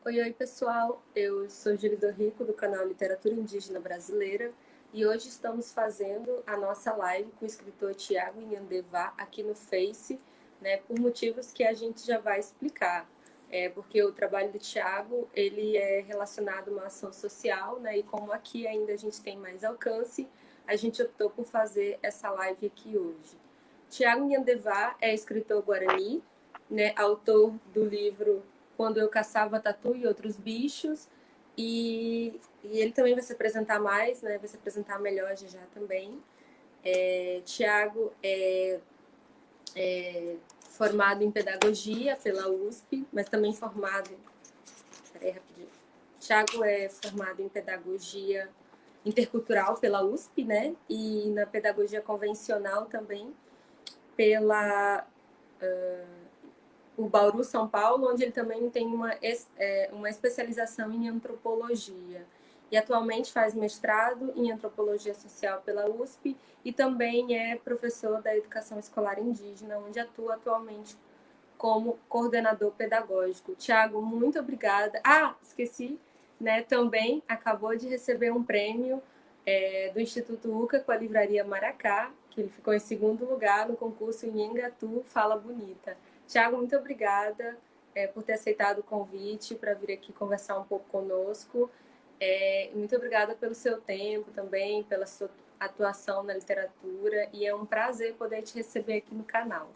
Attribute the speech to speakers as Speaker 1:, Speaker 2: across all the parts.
Speaker 1: Oi, oi, pessoal. Eu sou Júlia Rico, do canal Literatura Indígena Brasileira, e hoje estamos fazendo a nossa live com o escritor Tiago Inhandevá aqui no Face, né, por motivos que a gente já vai explicar. Porque o trabalho do Tiago, ele é relacionado a uma ação social, né, e como aqui ainda a gente tem mais alcance, a gente optou por fazer essa live aqui hoje. Tiago Inhandevá é escritor guarani, né, autor do livro Quando Eu Caçava Tatu e Outros Bichos, e ele também vai se apresentar mais, né, vai se apresentar melhor já também. Tiago é formado em pedagogia pela USP, mas também formado. Peraí, rapidinho. Tiago é formado em pedagogia intercultural pela USP, né? E na pedagogia convencional também pela o Bauru, São Paulo, onde ele também tem uma especialização em antropologia. E atualmente faz mestrado em antropologia social pela USP e também é professor da educação escolar indígena, onde atua atualmente como coordenador pedagógico. Tiago, muito obrigada. Ah, esqueci, né? Também acabou de receber um prêmio do Instituto UCA com a Livraria Maracá, que ele ficou em segundo lugar no concurso Nhengatu Fala Bonita. Tiago, muito obrigada por ter aceitado o convite para vir aqui conversar um pouco conosco. Muito obrigada pelo seu tempo também, pela sua atuação na literatura, e é um prazer poder te receber aqui no canal.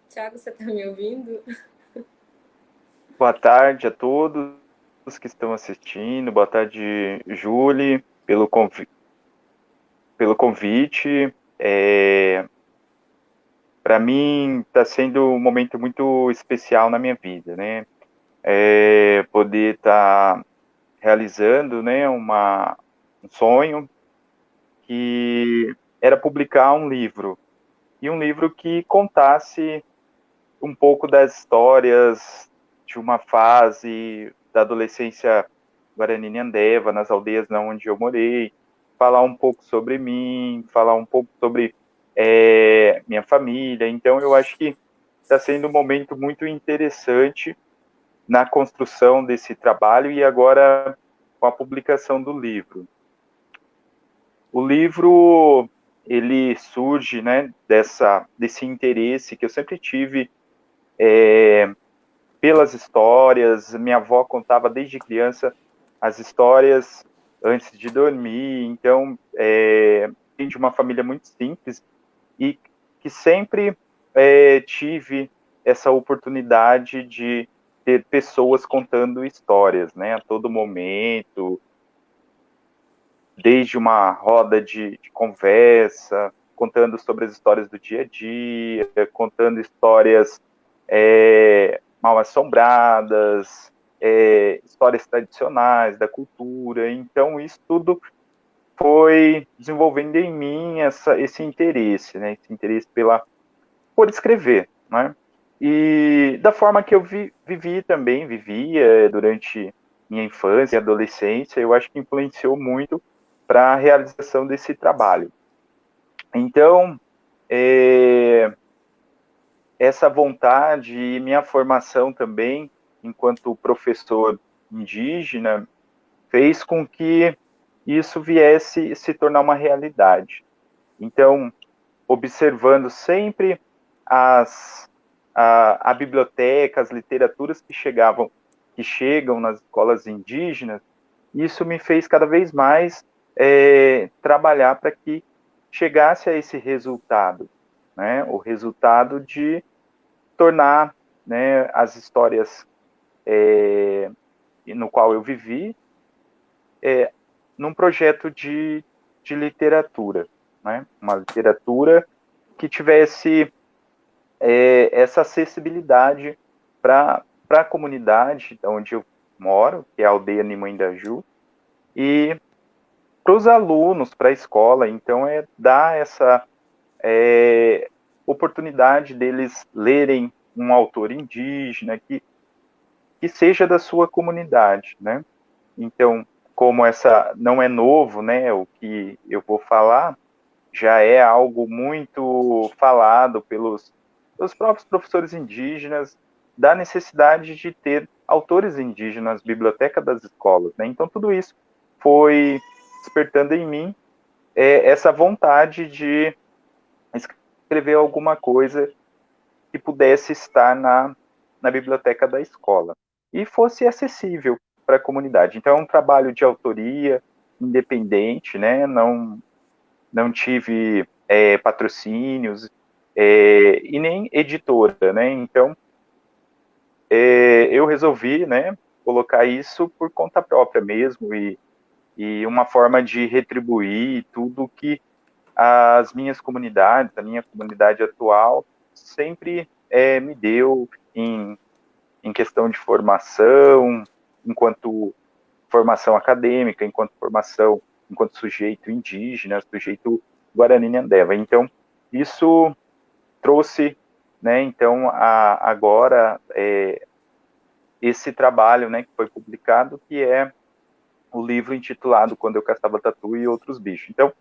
Speaker 1: Tiago, você está me ouvindo?
Speaker 2: Boa tarde a todos que estão assistindo. Boa tarde, Julie, pelo convite. Para mim, está sendo um momento muito especial na minha vida, né? Poder estar realizando, né, um sonho que era publicar um livro. E um livro que contasse um pouco das histórias de uma fase da adolescência guarani-andeva, nas aldeias onde eu morei, falar um pouco sobre mim, falar um pouco sobre minha família. Então, eu acho que está sendo um momento muito interessante na construção desse trabalho e agora com a publicação do livro. O livro ele surge, né, desse interesse que eu sempre tive pelas histórias. Minha avó contava desde criança as histórias antes de dormir. Então, vim de uma família muito simples e que sempre tive essa oportunidade de ter pessoas contando histórias, né, a todo momento, desde uma roda de conversa, contando sobre as histórias do dia a dia, contando histórias mal assombradas, histórias tradicionais da cultura. Então, isso tudo foi desenvolvendo em mim esse interesse, né? Esse interesse por escrever, né? E da forma que eu vivia durante minha infância e adolescência, eu acho que influenciou muito para a realização desse trabalho. Então, essa vontade e minha formação também, enquanto professor indígena, fez com que isso viesse se tornar uma realidade. Então, observando sempre a biblioteca, as literaturas que chegam nas escolas indígenas, isso me fez cada vez mais trabalhar para que chegasse a esse resultado, né? O resultado de tornar, né, as histórias no qual eu vivi num projeto de literatura, né? Uma literatura que tivesse essa acessibilidade para a comunidade onde eu moro, que é a aldeia Nimandaju, e para os alunos, para a escola. Então, dar essa oportunidade deles lerem um autor indígena que seja da sua comunidade, né? Então, como essa não é novo, né, o que eu vou falar, já é algo muito falado pelos próprios professores indígenas, da necessidade de ter autores indígenas, biblioteca das escolas, né? Então, tudo isso foi despertando em mim essa vontade de escrever alguma coisa que pudesse estar na biblioteca da escola e fosse acessível para a comunidade. Então, é um trabalho de autoria independente, né? Não tive patrocínios e nem editora, né? Então, eu resolvi, né, colocar isso por conta própria mesmo e uma forma de retribuir tudo que as minhas comunidades, a minha comunidade atual, sempre me deu em questão de formação, enquanto formação acadêmica, enquanto formação, enquanto sujeito indígena, sujeito Guarani-Nhandeva. Então, isso trouxe, né, então, agora esse trabalho, né, que foi publicado, que é o livro intitulado Quando Eu Caçava Tatu e Outros Bichos. Então,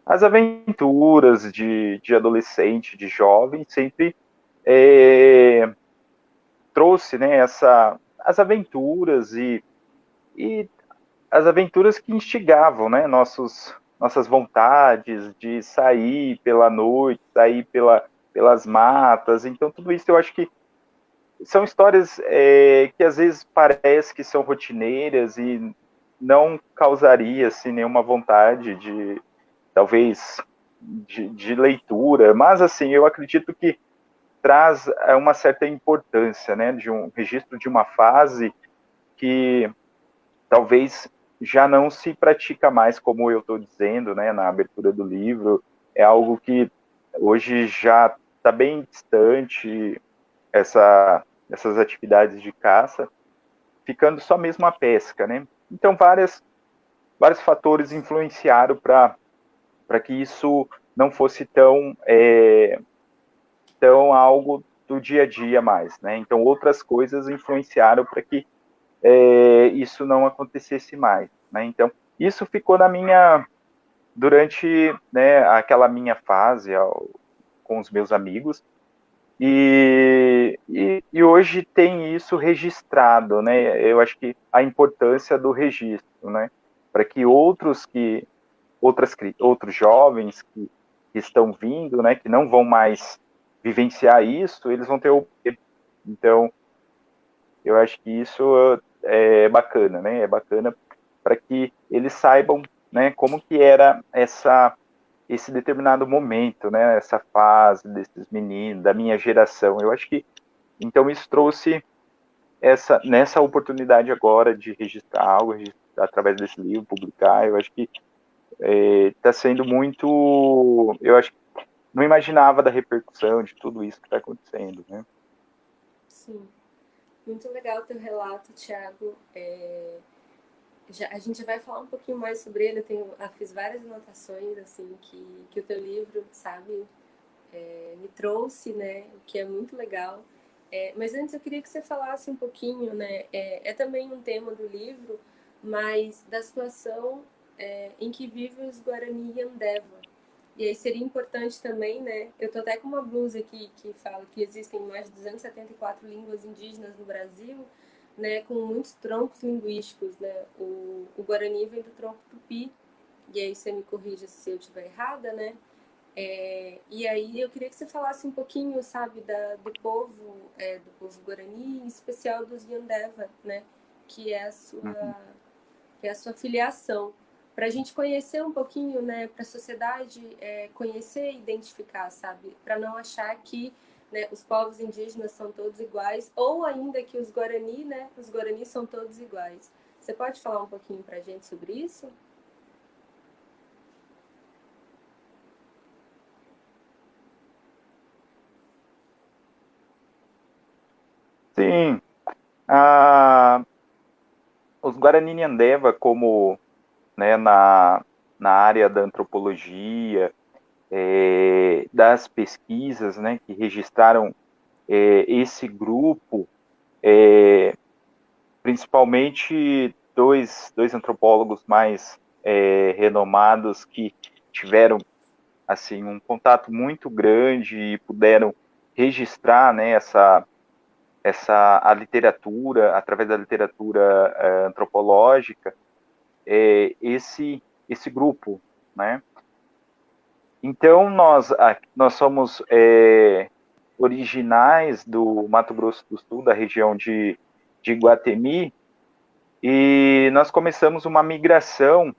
Speaker 2: as aventuras de adolescente, de jovem, sempre trouxe, né, as aventuras e as aventuras que instigavam, né, nossas vontades de sair pela noite, sair pelas matas. Então, tudo isso eu acho que são histórias que às vezes parece que são rotineiras e não causaria assim, nenhuma vontade talvez, de leitura, mas assim, eu acredito que traz uma certa importância, né, de um registro de uma fase que talvez já não se pratica mais, como eu estou dizendo, né, na abertura do livro, é algo que hoje já está bem distante, essas atividades de caça, ficando só mesmo a pesca, né? Então, vários fatores influenciaram para que isso não fosse tão algo do dia a dia mais, né? Então, outras coisas influenciaram para que isso não acontecesse mais, né? Então, isso ficou durante, né, aquela minha fase com os meus amigos, e hoje tem isso registrado, né? Eu acho que a importância do registro, né? Para que outros jovens que estão vindo, né? Que não vão mais vivenciar isso, eles vão ter o. Então, eu acho que isso é bacana, né? É bacana para que eles saibam, né? Como que era esse determinado momento, né? Essa fase desses meninos, da minha geração. Eu acho que então isso trouxe nessa oportunidade agora de registrar algo, através desse livro, publicar. Eu acho que está sendo muito. Eu acho que não imaginava da repercussão de tudo isso que está acontecendo, né?
Speaker 1: Sim, muito legal o teu relato, Thiago. A gente vai falar um pouquinho mais sobre ele. Eu fiz várias anotações assim que o teu livro, sabe, me trouxe, né? O que é muito legal. Mas antes eu queria que você falasse um pouquinho, né? É também um tema do livro, mas da situação em que vivem os Guarani Yandeva. E aí seria importante também, né? Eu tô até com uma blusa aqui que fala que existem mais de 274 línguas indígenas no Brasil, né? Com muitos troncos linguísticos, né? O Guarani vem do tronco Tupi, e aí você me corrija se eu estiver errada, né? E aí eu queria que você falasse um pouquinho, sabe, do povo Guarani, em especial dos Yandeva, né? Que é a
Speaker 2: Uhum.
Speaker 1: sua filiação, para a gente conhecer um pouquinho, né, para a sociedade conhecer e identificar, sabe, para não achar que, né, os povos indígenas são todos iguais, ou ainda que os Guarani, né, os Guarani são todos iguais. Você pode falar um pouquinho para a gente sobre isso?
Speaker 2: Sim, a, os Guarani-Nhandeva, como, né, na área da antropologia, das pesquisas, né, que registraram esse grupo, principalmente dois antropólogos mais renomados que tiveram assim, um contato muito grande e puderam registrar, né, a literatura, através da literatura antropológica, esse grupo, né? Então, nós somos originais do Mato Grosso do Sul, da região de Iguatemi, e nós começamos uma migração,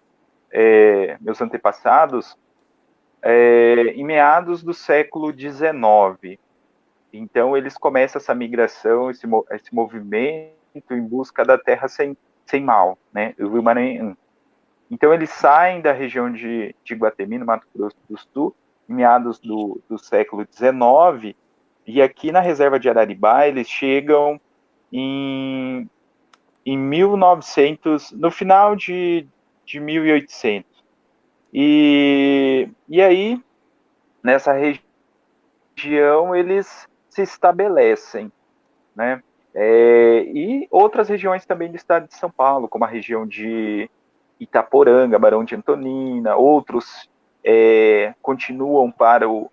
Speaker 2: meus antepassados, em meados do século XIX. Então, eles começam essa migração, esse movimento em busca da terra sem mal, né? O Rio Maranhão. Então, eles saem da região de Iguatemi, no Mato Grosso do Sul, em meados do século XIX, e aqui na reserva de Araribá, eles chegam em 1900, no final de 1800. E aí, nessa região, eles se estabelecem, né? E outras regiões também do estado de São Paulo, como a região de Itaporanga, Barão de Antonina, outros continuam para o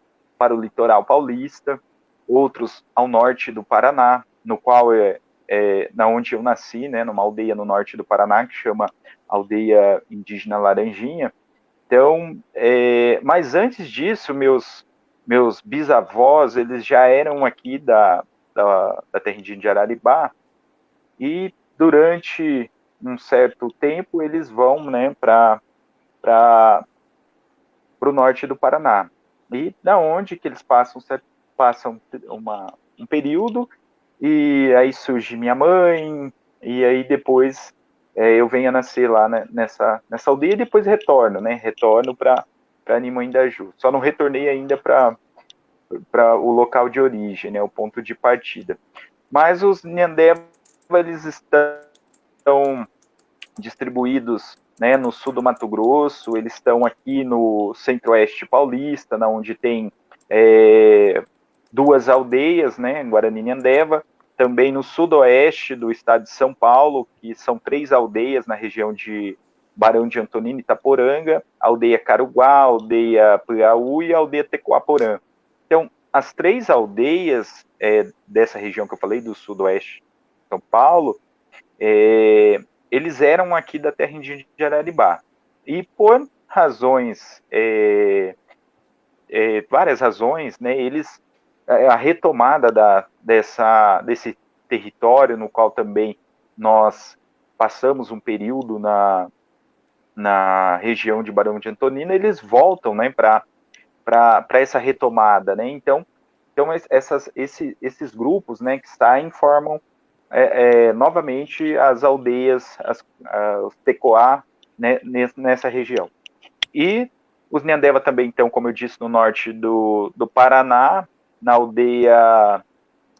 Speaker 2: litoral paulista, outros ao norte do Paraná, no qual na onde eu nasci, né, numa aldeia no norte do Paraná, que chama Aldeia Indígena Laranjinha. Então, mas antes disso, meus bisavós, eles já eram aqui da terra indígena de Araribá, e durante um certo tempo eles vão, né, para o norte do Paraná. E da onde que eles passam um período, e aí surge minha mãe, e aí depois eu venho a nascer lá, né, nessa aldeia, e depois retorno para Nimandaju. Só não retornei ainda para o local de origem, né, o ponto de partida. Mas os Nhandeva, eles estão distribuídos, né, no sul do Mato Grosso, eles estão aqui no centro-oeste paulista, onde tem duas aldeias, né, Guarani e Nhandeva, também no sudoeste do estado de São Paulo, que são 3 aldeias na região de Barão de Antonina e Itaporanga, a aldeia Caruguá, a aldeia Piauí e a aldeia Tecoaporã. Então, as 3 aldeias dessa região que eu falei, do sudoeste de São Paulo, eles eram aqui da terra indígena de Araribá. E por razões, várias razões, né, a retomada desse território, no qual também nós passamos um período na região de Barão de Antonina, eles voltam, né, para essa retomada, né? Então esses grupos, né, que saem, formam novamente as aldeias, os Tecoá, né, nessa região. E os Nhandeva também estão, como eu disse, no norte do Paraná, na aldeia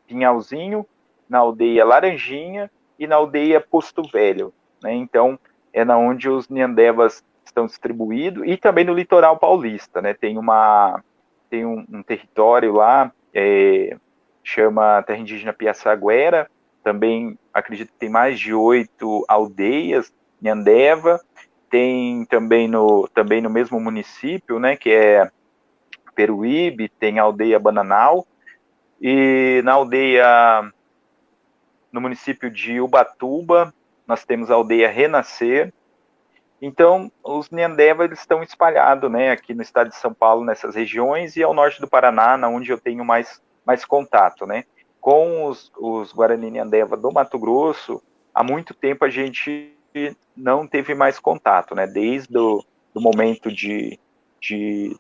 Speaker 2: Pinhalzinho, na aldeia Laranjinha e na aldeia Posto Velho, né? Então, é na onde os Nhandevas estão distribuídos, e também no litoral paulista, né? Tem um território lá, chama Terra Indígena Piaçaguera, também acredito que tem mais de 8 aldeias Nhandeva, tem também no mesmo município, né, que é Peruíbe, tem a aldeia Bananal, e no município de Ubatuba, nós temos a aldeia Renascer. Então, os Nhandeva, eles estão espalhados, né, aqui no estado de São Paulo, nessas regiões, e ao norte do Paraná, onde eu tenho mais contato, né. Com os Guarani Nhandeva do Mato Grosso, há muito tempo a gente não teve mais contato, né, desde o momento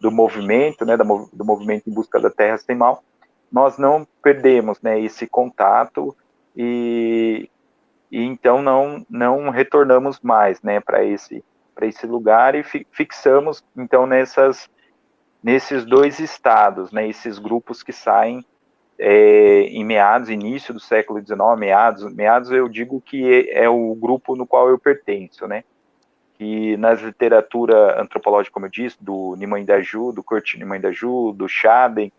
Speaker 2: do movimento, né, do movimento em busca da terra sem mal, nós não perdemos, né, esse contato, e então não retornamos mais, né, para esse lugar, e fixamos então nesses 2 estados, né, esses grupos que saem em início do século XIX, meados eu digo que é o grupo no qual eu pertenço, né, que na literatura antropológica, como eu disse, do Nimandaju, do Curtin Nimandaju, do Schaden,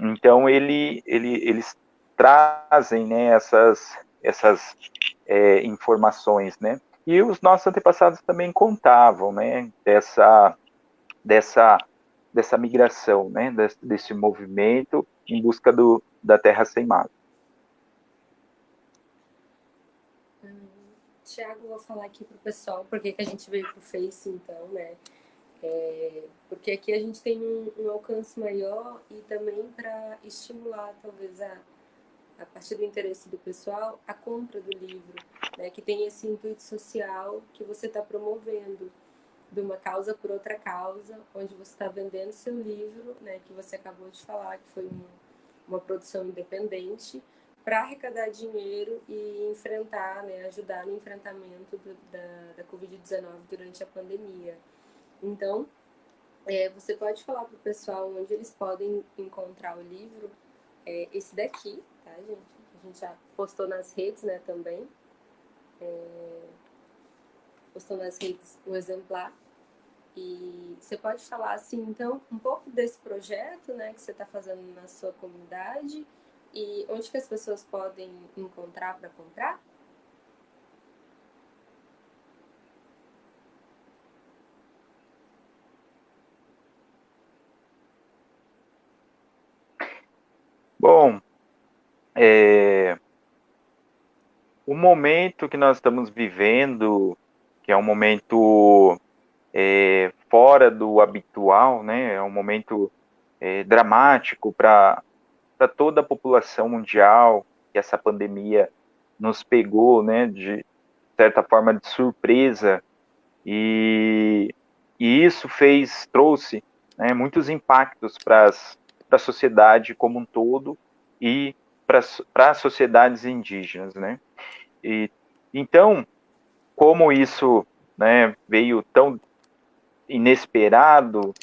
Speaker 2: então eles trazem, né, essas informações, né, e os nossos antepassados também contavam, né, dessa dessa migração, né, desse movimento em busca da terra sem mato.
Speaker 1: Tiago, vou falar aqui para o pessoal por que a gente veio para o Face, então, né? Porque aqui a gente tem um alcance maior e também para estimular, talvez, a partir do interesse do pessoal, a compra do livro, né? Que tem esse intuito social que você está promovendo, de uma causa por outra causa, onde você está vendendo seu livro, né? Que você acabou de falar, que foi uma produção independente, para arrecadar dinheiro e enfrentar, né, ajudar no enfrentamento da Covid-19 durante a pandemia. Então, você pode falar para o pessoal onde eles podem encontrar o livro, esse daqui, tá, gente? A gente já postou nas redes, né, também. Postou nas redes o exemplar. E você pode falar, assim, então, um pouco desse projeto, né, que você está fazendo na sua comunidade e onde que as pessoas podem encontrar para comprar?
Speaker 2: Bom, o momento que nós estamos vivendo, que é um momento fora do habitual, né, é um momento dramático para toda a população mundial, que essa pandemia nos pegou, né, de certa forma de surpresa, e isso trouxe, né, muitos impactos para a sociedade como um todo e para as sociedades indígenas, né? E então, como isso, né, veio tão inesperado,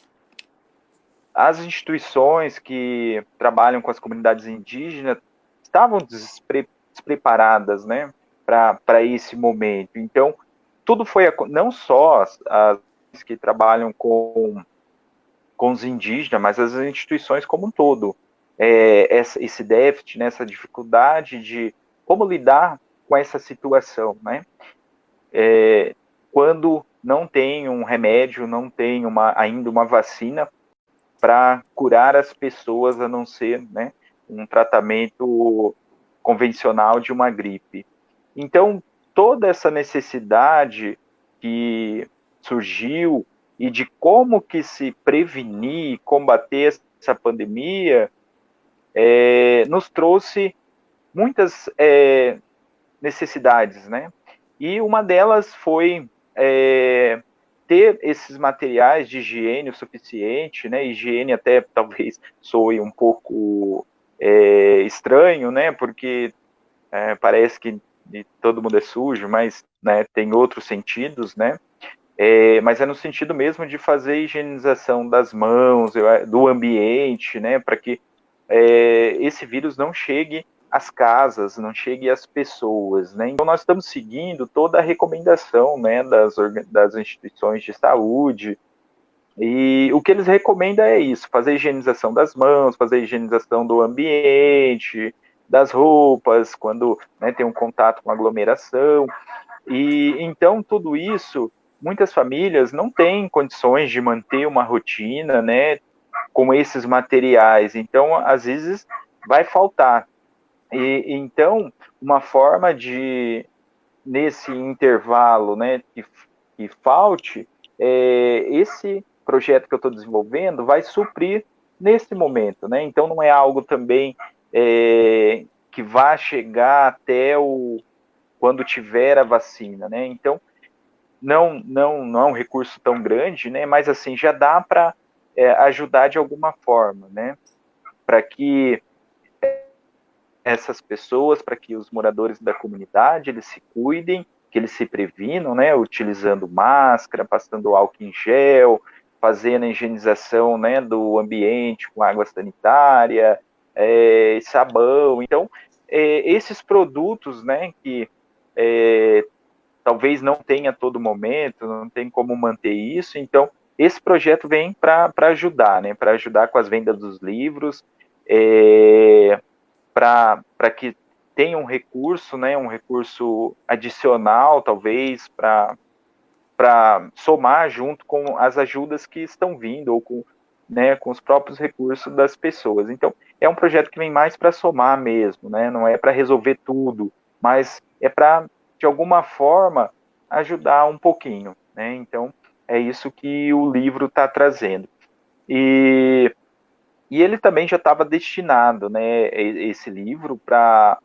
Speaker 2: as instituições que trabalham com as comunidades indígenas estavam despreparadas, né, para esse momento. Então, tudo foi, não só as que trabalham com os indígenas, mas as instituições como um todo. Esse déficit, né, essa dificuldade de como lidar com essa situação, né? Quando não tem um remédio, não tem ainda uma vacina para curar as pessoas, a não ser, né, um tratamento convencional de uma gripe. Então, toda essa necessidade que surgiu e de como que se prevenir, combater essa pandemia, nos trouxe muitas necessidades, né? E uma delas foi ter esses materiais de higiene o suficiente, né? Higiene até talvez soe um pouco estranho, né? Porque parece que todo mundo é sujo, mas, né, tem outros sentidos, né? Mas é no sentido mesmo de fazer higienização das mãos, do ambiente, né? Para que esse vírus não chegue às casas, não chegue às pessoas, né? Então nós estamos seguindo toda a recomendação, né, das instituições de saúde, e o que eles recomendam é isso: fazer higienização das mãos, fazer higienização do ambiente, das roupas, quando, né, tem um contato com aglomeração. E então tudo isso, muitas famílias não têm condições de manter uma rotina, né, com esses materiais. Então, às vezes, vai faltar. E então, uma forma de, nesse intervalo, né, que falte, esse projeto que eu estou desenvolvendo vai suprir nesse momento, né? Então, não é algo também que vá chegar até quando tiver a vacina, né? Então, não é um recurso tão grande, né? Mas assim já dá para ajudar de alguma forma, né? Para que essas pessoas, para que os moradores da comunidade eles se cuidem, que eles se previnam, né? Utilizando máscara, passando álcool em gel, fazendo a higienização, né, do ambiente com água sanitária, sabão. Então, esses produtos, né, que talvez não tenha a todo momento, não tem como manter isso. Então, esse projeto vem para ajudar, né? Para ajudar com as vendas dos livros, para que tenha um recurso, né? Um recurso adicional, talvez, para somar junto com as ajudas que estão vindo, ou com né, com os próprios recursos das pessoas. Então, é um projeto que vem mais para somar mesmo, né, não é para resolver tudo, mas é para, de alguma forma, ajudar um pouquinho, né, então é isso que o livro está trazendo. E, e ele também já estava destinado, né, esse livro para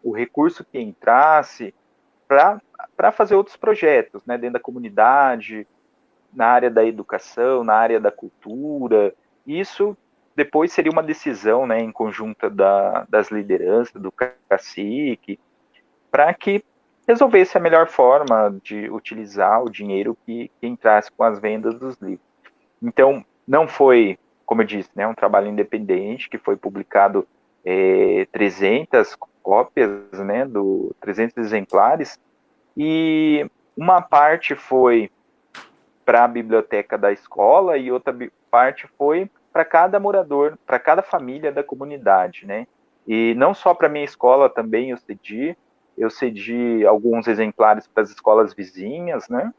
Speaker 2: o recurso que entrasse para fazer outros projetos, né, dentro da comunidade, na área da educação, na área da cultura. Isso depois seria uma decisão, né, em conjunta das lideranças, do cacique, para que resolvesse a melhor forma de utilizar o dinheiro que entrasse com as vendas dos livros. Então, não foi, como eu disse, né, um trabalho independente, que foi publicado 300 cópias, né, 300 exemplares, e uma parte foi para a biblioteca da escola e outra parte foi para cada morador, para cada família da comunidade, né? E não só para minha escola também eu cedi alguns exemplares para as escolas vizinhas, né?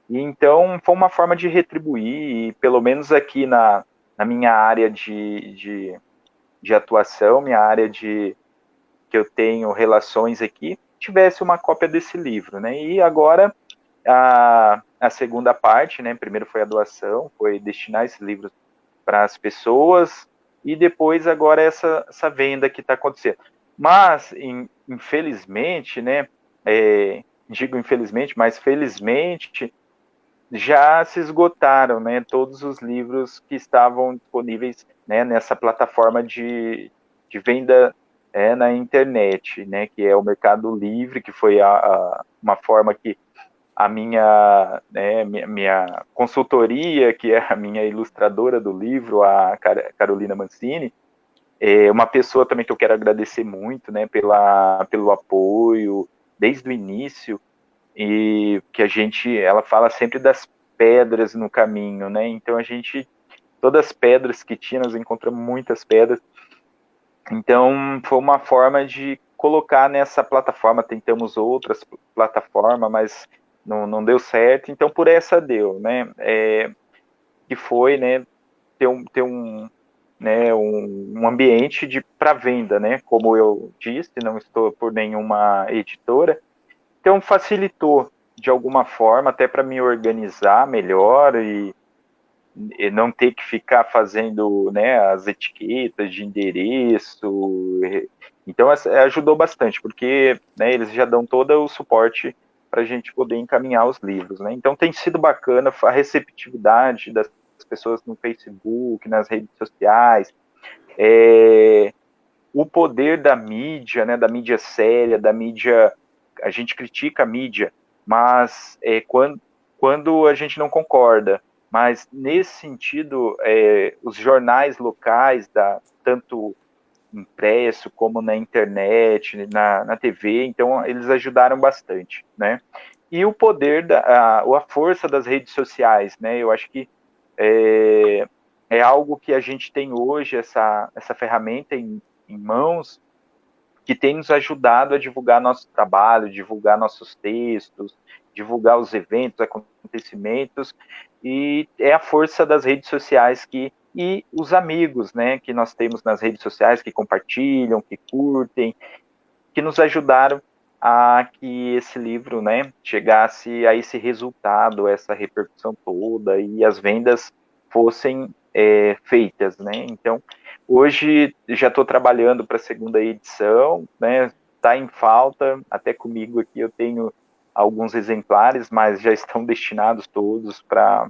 Speaker 2: E então foi uma forma de retribuir, e pelo menos aqui na minha área de atuação, minha área que eu tenho relações aqui, tivesse uma cópia desse livro, né? E agora a segunda parte, né? Primeiro foi a doação, foi destinar esses livros para as pessoas, e depois agora essa venda que está acontecendo. Mas, infelizmente, né? Digo infelizmente, mas felizmente já se esgotaram, né? Todos os livros que estavam disponíveis, né, nessa plataforma de venda na internet, né? Que é o Mercado Livre, que foi uma forma que a minha consultoria, que é a minha ilustradora do livro, a Carolina Mancini, é uma pessoa também que eu quero agradecer muito, né, pelo apoio desde o início, e que ela fala sempre das pedras no caminho, né, então todas as pedras que tinha, nós encontramos muitas pedras, então foi uma forma de colocar nessa plataforma, tentamos outras plataformas, mas não deu certo, então por essa deu, né, que foi, né, ter né, um ambiente para venda, né, como eu disse, não estou por nenhuma editora, então facilitou de alguma forma até para me organizar melhor e não ter que ficar fazendo, né, as etiquetas de endereço. Então ajudou bastante, porque, né, eles já dão todo o suporte para a gente poder encaminhar os livros, né? Então tem sido bacana a receptividade das pessoas no Facebook, nas redes sociais, o poder da mídia, né, da mídia séria, da mídia, a gente critica a mídia, mas quando a gente não concorda, mas nesse sentido, os jornais locais, tanto impresso como na internet, na TV, então eles ajudaram bastante, né? E o poder, a força das redes sociais, né? Eu acho que é algo que a gente tem hoje, essa ferramenta em mãos, que tem nos ajudado a divulgar nosso trabalho, divulgar nossos textos, divulgar os eventos, acontecimentos, e é a força das redes sociais e os amigos, né, que nós temos nas redes sociais, que compartilham, que curtem, que nos ajudaram a que esse livro, né, chegasse a esse resultado, essa repercussão toda, e as vendas fossem feitas, né? Então, hoje já estou trabalhando para a segunda edição, né? Está em falta, até comigo aqui eu tenho alguns exemplares, mas já estão destinados todos para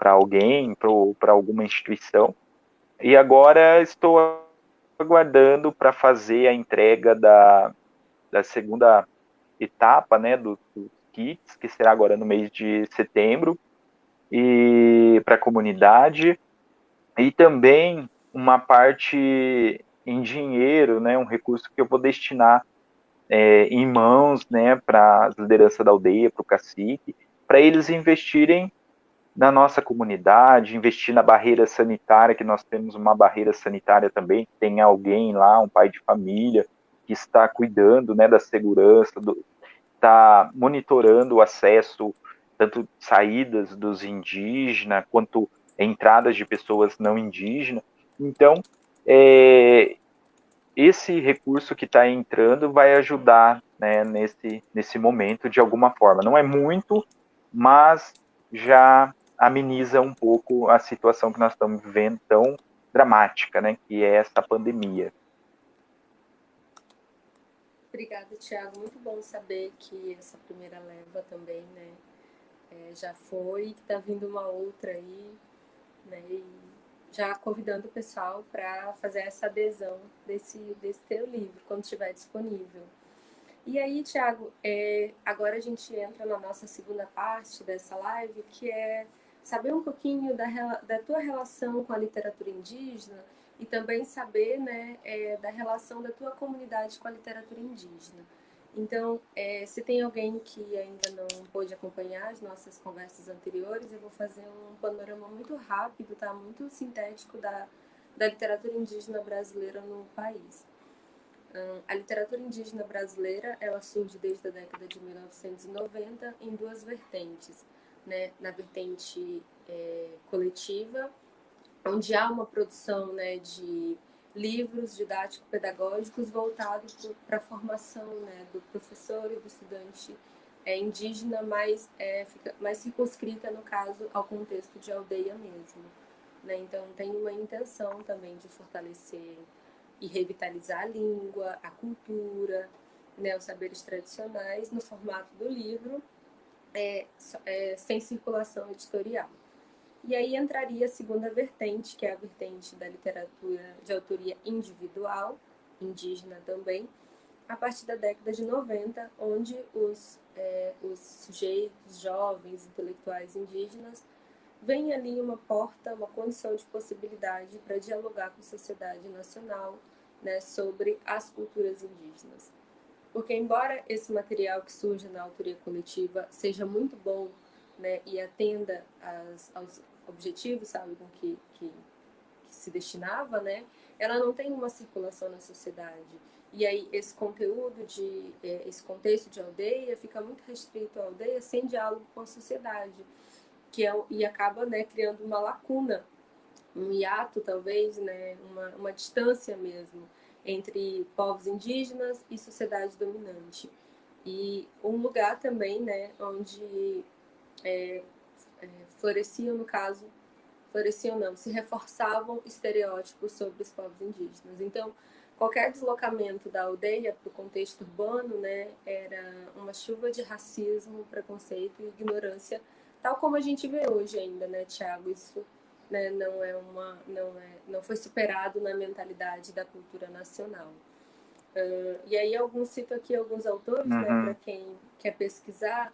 Speaker 2: alguém, para alguma instituição. E agora estou aguardando para fazer a entrega da segunda etapa, né, dos kits, que será agora no mês de setembro, e para a comunidade, e também uma parte em dinheiro, né, um recurso que eu vou destinar em mãos, né, para a liderança da aldeia, para o cacique, para eles investirem na nossa comunidade, investir na barreira sanitária, que nós temos uma barreira sanitária também, tem alguém lá, um pai de família, que está cuidando, né, da segurança, está monitorando o acesso, tanto saídas dos indígenas, quanto entradas de pessoas não indígenas. Então, esse recurso que está entrando vai ajudar, né, nesse momento de alguma forma. Não é muito, mas já ameniza um pouco a situação que nós estamos vivendo tão dramática, né, que é essa pandemia.
Speaker 1: Obrigada, Tiago. Muito bom saber que essa primeira leva também, né, já foi, que está vindo uma outra aí, né, e já convidando o pessoal para fazer essa adesão desse teu livro, quando estiver disponível. E aí, Tiago, agora a gente entra na nossa segunda parte dessa live, que é saber um pouquinho da tua relação com a literatura indígena e também saber, né, da relação da tua comunidade com a literatura indígena. Então, se tem alguém que ainda não pôde acompanhar as nossas conversas anteriores, eu vou fazer um panorama muito rápido, tá? Muito sintético da literatura indígena brasileira no país. A literatura indígena brasileira, ela surge desde a década de 1990 em duas vertentes, né? Na vertente coletiva, onde há uma produção, né, de livros didático-pedagógicos voltados para a formação, né, do professor e do estudante indígena, fica mais circunscrita, no caso, ao contexto de aldeia mesmo. Né? Então, tem uma intenção também de fortalecer e revitalizar a língua, a cultura, né, os saberes tradicionais no formato do livro, sem circulação editorial. E aí entraria a segunda vertente, que é a vertente da literatura de autoria individual, indígena também, a partir da década de 90, onde os sujeitos jovens, intelectuais indígenas, veem ali uma porta, uma condição de possibilidade para dialogar com a sociedade nacional, né, sobre as culturas indígenas. Porque, embora esse material que surge na autoria coletiva seja muito bom, né, e atenda aos objetivos, sabe, com que se destinava, né, ela não tem uma circulação na sociedade. E aí esse conteúdo esse contexto de aldeia fica muito restrito à aldeia, sem diálogo com a sociedade, e acaba, né, criando uma lacuna, um hiato talvez, né, uma distância mesmo entre povos indígenas e sociedade dominante. E um lugar também, né, onde floresciam, no caso, floresciam não, se reforçavam estereótipos sobre os povos indígenas. Então, qualquer deslocamento da aldeia para o contexto urbano, né, era uma chuva de racismo, preconceito e ignorância, tal como a gente vê hoje ainda, né, Tiago? Isso, né, não foi superado na mentalidade da cultura nacional. E aí cito aqui alguns autores, né, para quem quer pesquisar,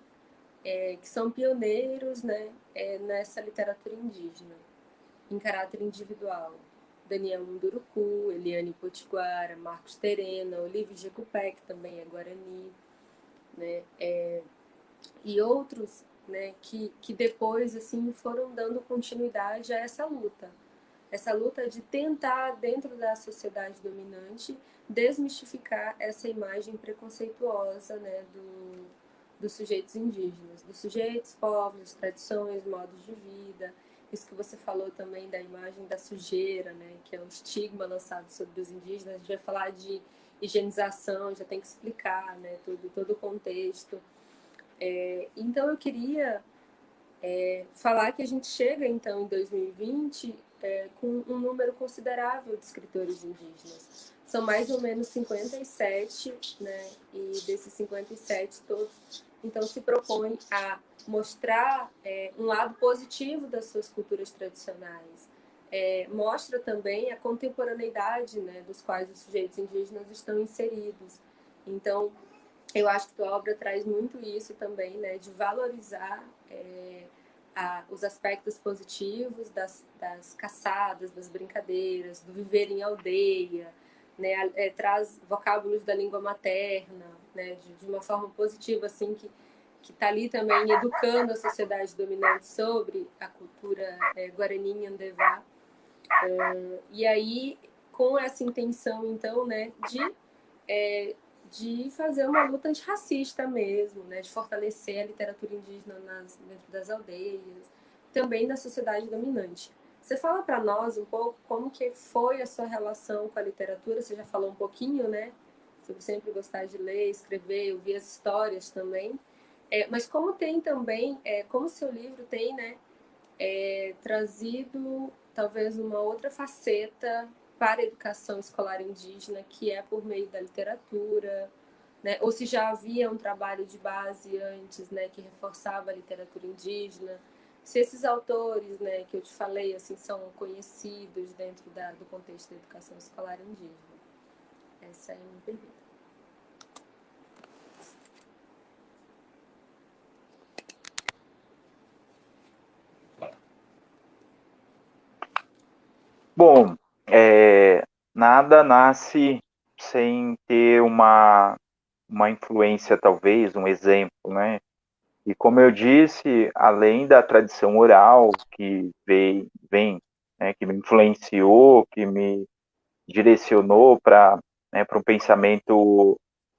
Speaker 1: que são pioneiros, né, nessa literatura indígena, em caráter individual. Daniel Munduruku, Eliane Potiguara, Marcos Terena, Olívio Jecupé, que também é Guarani, né, e outros, né, que depois assim foram dando continuidade a essa luta de tentar, dentro da sociedade dominante, desmistificar essa imagem preconceituosa, né, dos sujeitos indígenas, dos sujeitos, povos, tradições, modos de vida. Isso que você falou também da imagem da sujeira, né, que é um estigma lançado sobre os indígenas. A gente vai falar de higienização, já tem que explicar, né, todo o contexto. Então, eu queria falar que a gente chega, então, em 2020, com um número considerável de escritores indígenas. São mais ou menos 57, né? E desses 57, todos, então, se propõem a mostrar um lado positivo das suas culturas tradicionais. Mostra também a contemporaneidade, né, dos quais os sujeitos indígenas estão inseridos. Então, eu acho que tua obra traz muito isso também, né, de valorizar os aspectos positivos das caçadas, das brincadeiras, do viver em aldeia, né, traz vocábulos da língua materna, né, de uma forma positiva, assim, que está ali também educando a sociedade dominante sobre a cultura Guarani Nhandevá. E aí, com essa intenção, então, né, de fazer uma luta antirracista mesmo, né, de fortalecer a literatura indígena dentro das aldeias. também da sociedade dominante. Você fala para nós um pouco como que foi a sua relação com a literatura? Você já falou um pouquinho, né? Sobre sempre gostar de ler, escrever, ouvir as histórias também. Mas como tem também, como seu livro tem, né, trazido talvez uma outra faceta para a educação escolar indígena, que é por meio da literatura, né? Ou se já havia um trabalho de base antes, né, que reforçava a literatura indígena, se esses autores, né, que eu te falei, assim, são conhecidos dentro do contexto da educação escolar indígena. Essa é a minha pergunta.
Speaker 2: Bom, nada nasce sem ter uma influência, talvez, um exemplo, né? E como eu disse, além da tradição oral que vem, né, que me influenciou, que me direcionou para, né, para um pensamento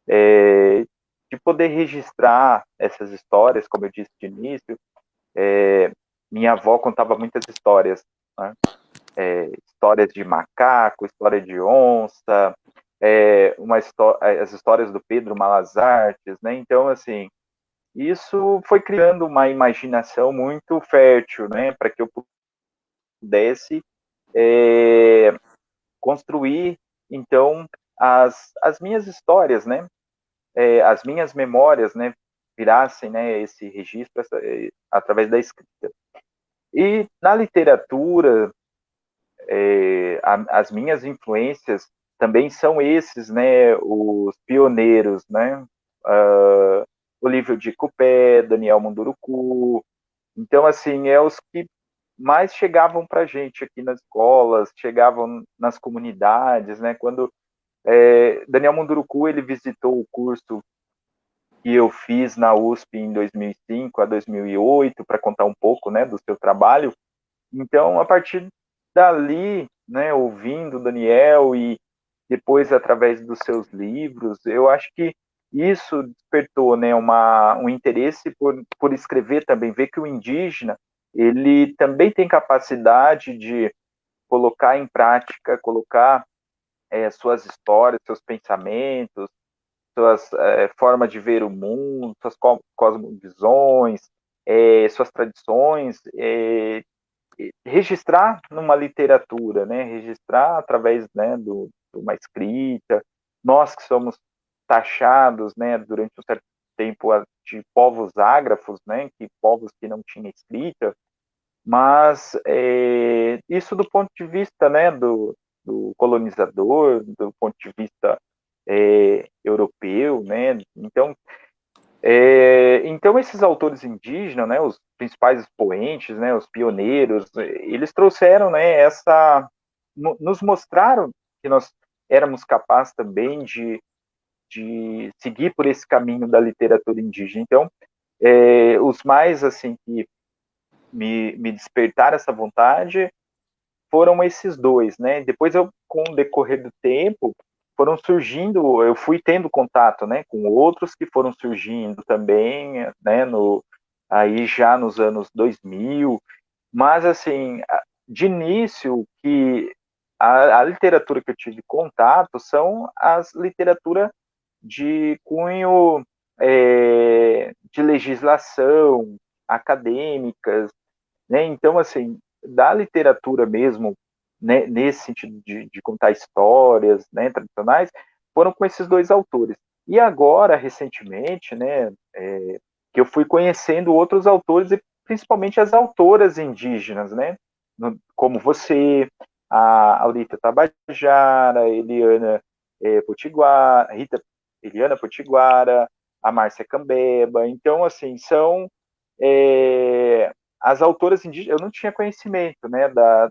Speaker 2: de poder registrar essas histórias, como eu disse de início, minha avó contava muitas histórias, né? Histórias de macaco, história de onça, as histórias do Pedro Malas Artes, né? Então, assim, isso foi criando uma imaginação muito fértil, né, para que eu pudesse construir, então, as minhas histórias, né, as minhas memórias, né, virassem, né, esse registro através da escrita. E na literatura, as minhas influências também são esses, né, os pioneiros, né, Olívio de Cupé, Daniel Munduruku. Então, assim, os que mais chegavam para a gente aqui nas escolas, chegavam nas comunidades, né? Quando Daniel Munduruku, ele visitou o curso que eu fiz na USP em 2005 a 2008, para contar um pouco, né, do seu trabalho. Então, a partir dali, né, ouvindo Daniel e depois através dos seus livros, eu acho que isso despertou, né, um interesse por escrever também, ver que o indígena, ele também tem capacidade de colocar em prática, colocar suas histórias, seus pensamentos, suas formas de ver o mundo, suas cosmovisões, suas tradições, registrar numa literatura, né? Registrar através, né, de uma escrita. Nós que somos taxados, né, durante um certo tempo de povos ágrafos, né, que povos que não tinham escrita, mas isso do ponto de vista, né, do colonizador, do ponto de vista europeu, né? Então esses autores indígenas, né, os principais expoentes, né, os pioneiros, eles trouxeram, né, nos mostraram que nós éramos capazes também de seguir por esse caminho da literatura indígena. Então, os mais assim que me despertaram essa vontade foram esses dois, né? Depois com o decorrer do tempo, foram surgindo, eu fui tendo contato, né, com outros que foram surgindo também, né, aí já nos anos 2000, mas assim, de início que a literatura que eu tive contato são as literatura de cunho de legislação, acadêmicas, né? Então, assim, da literatura mesmo, né, nesse sentido de contar histórias, né, tradicionais, foram com esses dois autores. E agora, recentemente, né, que eu fui conhecendo outros autores, e principalmente as autoras indígenas, né, como você, a Aurita Tabajara, Eliana Potiguara, Eliana Potiguara, a Márcia Cambeba. Então, assim, são as autoras indígenas, eu não tinha conhecimento, né,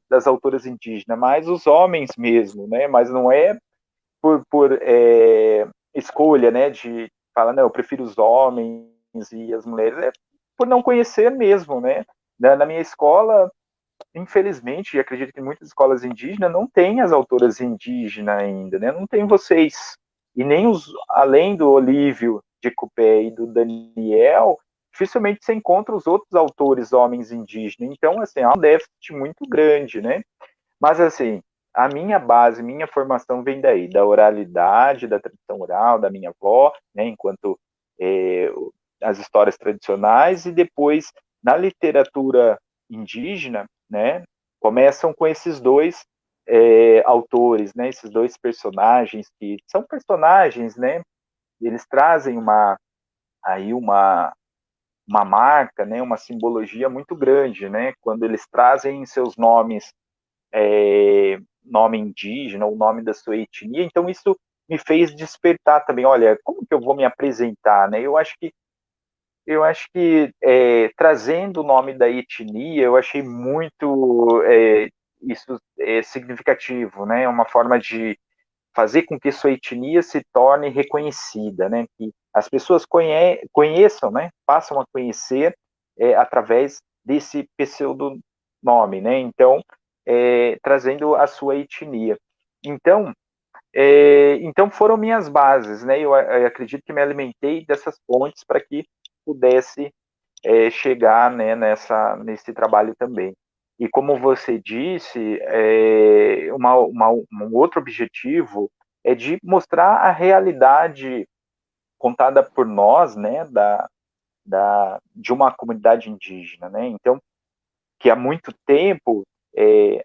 Speaker 2: das autoras indígenas, mas os homens mesmo, né, mas não é por escolha, né, de falar, não, eu prefiro os homens e as mulheres, é por não conhecer mesmo, né. Na minha escola, infelizmente, e acredito que muitas escolas indígenas não têm as autoras indígenas ainda, né, não tem vocês, e nem além do Olívio de Cupé e do Daniel, dificilmente você encontra os outros autores homens indígenas. Então, assim, há um déficit muito grande, né? Mas, assim, a minha base, minha formação vem daí, da oralidade, da tradição oral, da minha avó, né, enquanto é, as histórias tradicionais, e depois, na literatura indígena, né, começam com esses dois autores, né, esses dois personagens, que são personagens, né, eles trazem aí uma marca, né, uma simbologia muito grande, né, quando eles trazem em seus nomes nome indígena, o nome da sua etnia. Então isso me fez despertar também. Olha, como que eu vou me apresentar, né? Eu acho que trazendo o nome da etnia, eu achei muito isso significativo, né? Uma forma de fazer com que sua etnia se torne reconhecida, né? Que as pessoas conheçam, né? Passam a conhecer através desse pseudonome, né? Então, trazendo a sua etnia. Então, então foram minhas bases, né? Eu acredito que me alimentei dessas fontes para que pudesse chegar, né, nesse trabalho também. E como você disse, um outro objetivo é de mostrar a realidade contada por nós, né, de uma comunidade indígena, né? Então, que há muito tempo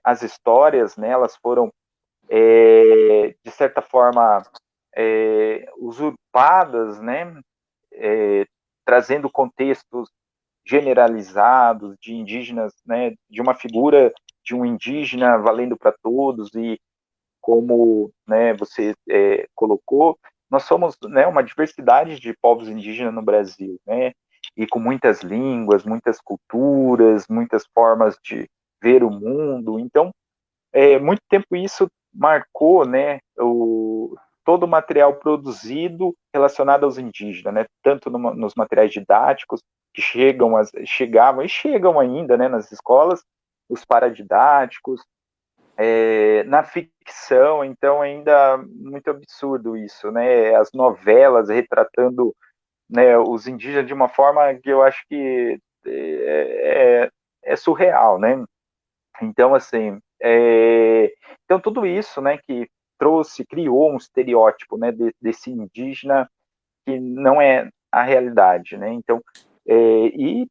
Speaker 2: as histórias, né, elas foram de certa forma usurpadas, né, trazendo contextos generalizados de indígenas, né, de uma figura de um indígena valendo para todos, e como, né, você colocou, nós somos, né, uma diversidade de povos indígenas no Brasil, né, e com muitas línguas, muitas culturas, muitas formas de ver o mundo. Então, muito tempo isso marcou, né, todo o material produzido relacionado aos indígenas, né, tanto nos materiais didáticos que chegavam e chegam ainda, né, nas escolas, os paradidáticos, na ficção. Então ainda muito absurdo isso, né, as novelas retratando, né, os indígenas de uma forma que eu acho que é surreal, né? Então, assim, então tudo isso, né, que criou um estereótipo, né, desse indígena que não é a realidade, né? Então, e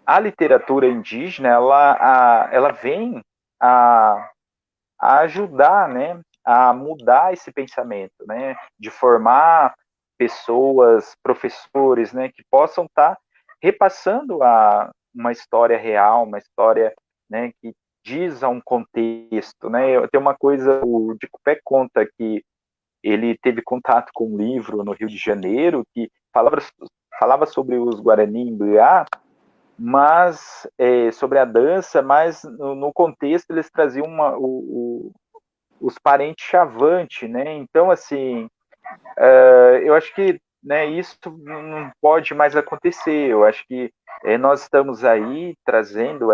Speaker 2: a literatura indígena, ela vem a, a ajudar, né, a mudar esse pensamento, né, de formar pessoas, professores, né, que possam estar repassando uma história real, uma história, né, que diz a um contexto, né. Tem uma coisa, o de Cupé conta que ele teve contato com um livro no Rio de Janeiro que falava sobre os Guarani Imbuiá, mas sobre a dança, mas no contexto eles traziam os parentes Chavante, né? Então, assim, eu acho que, né, isso não pode mais acontecer. Eu acho que nós estamos aí trazendo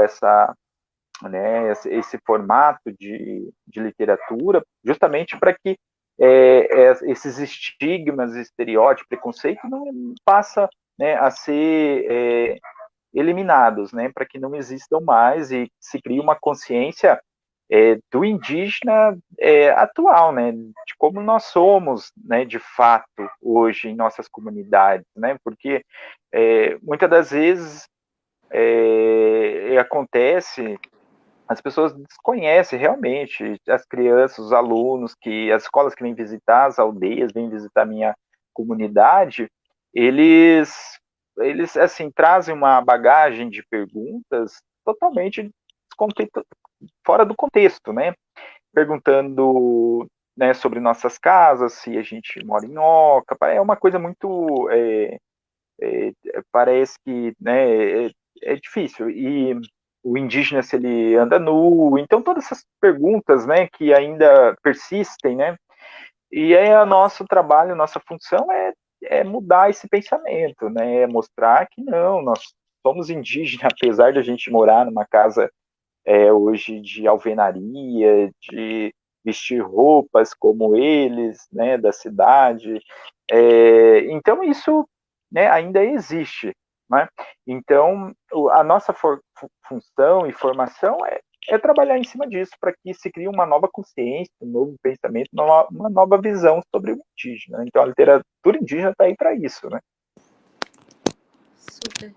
Speaker 2: esse formato de literatura justamente para que esses estigmas, estereótipos, preconceito não passa, né, a ser eliminados, né, para que não existam mais e se crie uma consciência do indígena atual, né, de como nós somos, né, de fato hoje em nossas comunidades, né, porque muitas das vezes acontece, as pessoas desconhecem realmente, as crianças, os alunos, que as escolas que vêm visitar, as aldeias, vêm visitar a minha comunidade, eles, eles assim, trazem uma bagagem de perguntas totalmente fora do contexto, né? Perguntando, né, sobre nossas casas, se a gente mora em oca, é uma coisa muito, parece que, né, é difícil. E o indígena, se ele anda nu, então todas essas perguntas, né, que ainda persistem, né, e aí o nosso trabalho, nossa função é mudar esse pensamento, né, é mostrar que não, nós somos indígenas, apesar de a gente morar numa casa hoje de alvenaria, de vestir roupas como eles, né, da cidade. Então isso, né, ainda existe, né? Então, a nossa função e formação é trabalhar em cima disso, para que se crie uma nova consciência, um novo pensamento, uma nova visão sobre o indígena. Então, a literatura indígena está aí para isso, né?
Speaker 1: Super.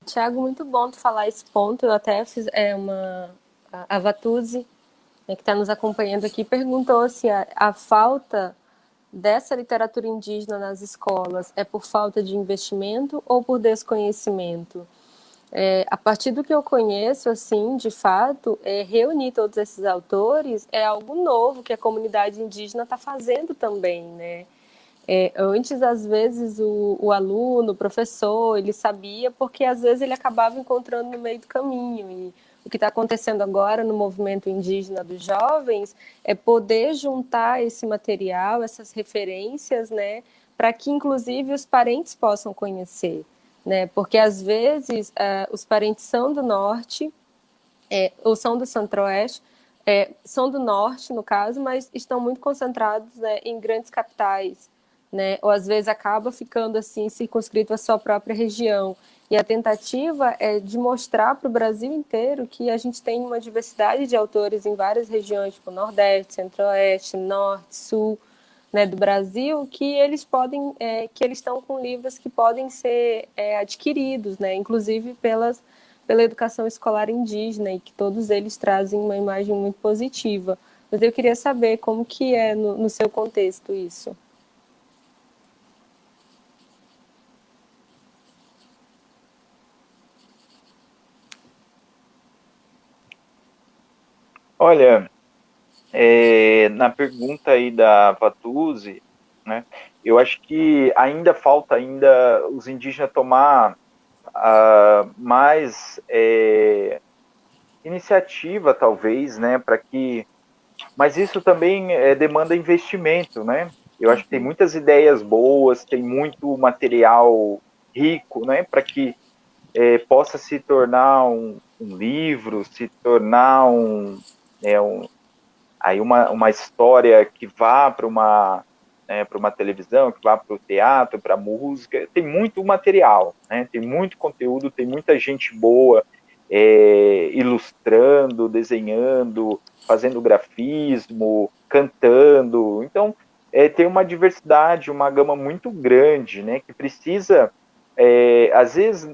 Speaker 1: Tiago, muito bom tu falar esse ponto. Eu até fiz a Vatuzzi, né, que está nos acompanhando aqui, perguntou se a falta dessa literatura indígena nas escolas é por falta de investimento ou por desconhecimento. A partir do que eu conheço, assim, de fato, reunir todos esses autores é algo novo que a comunidade indígena está fazendo também, né? Antes, às vezes, o aluno, o professor, ele sabia porque, às vezes, ele acabava encontrando no meio do caminho. E o que está acontecendo agora no movimento indígena dos jovens é poder juntar esse material, essas referências, né, para que, inclusive, os parentes possam conhecer. Né? Porque, às vezes, os parentes são do norte, ou são do centro-oeste, são do norte, no caso, mas estão muito concentrados, né, em grandes capitais, né? Ou às vezes acaba ficando assim circunscrito à sua própria região. E a tentativa é de mostrar para o Brasil inteiro que a gente tem uma diversidade de autores em várias regiões, tipo Nordeste, Centro-Oeste, Norte, Sul, né, do Brasil, que eles podem, que eles estão com livros que podem ser adquiridos, né, inclusive pela educação escolar indígena, e que todos eles trazem uma imagem muito positiva. Mas eu queria saber como que é no seu contexto isso.
Speaker 2: Olha, na pergunta aí da Vatuzzi, né, eu acho que ainda falta os indígenas tomar mais iniciativa, talvez, né, para que... Mas isso também demanda investimento, né? Eu acho que tem muitas ideias boas, tem muito material rico, né, para que possa se tornar um livro, se tornar aí uma história que vá para uma televisão, que vá para o teatro, para a música. Tem muito material, né? Tem muito conteúdo, tem muita gente boa ilustrando, desenhando, fazendo grafismo, cantando. Então, tem uma diversidade, uma gama muito grande, né? Que precisa, às vezes,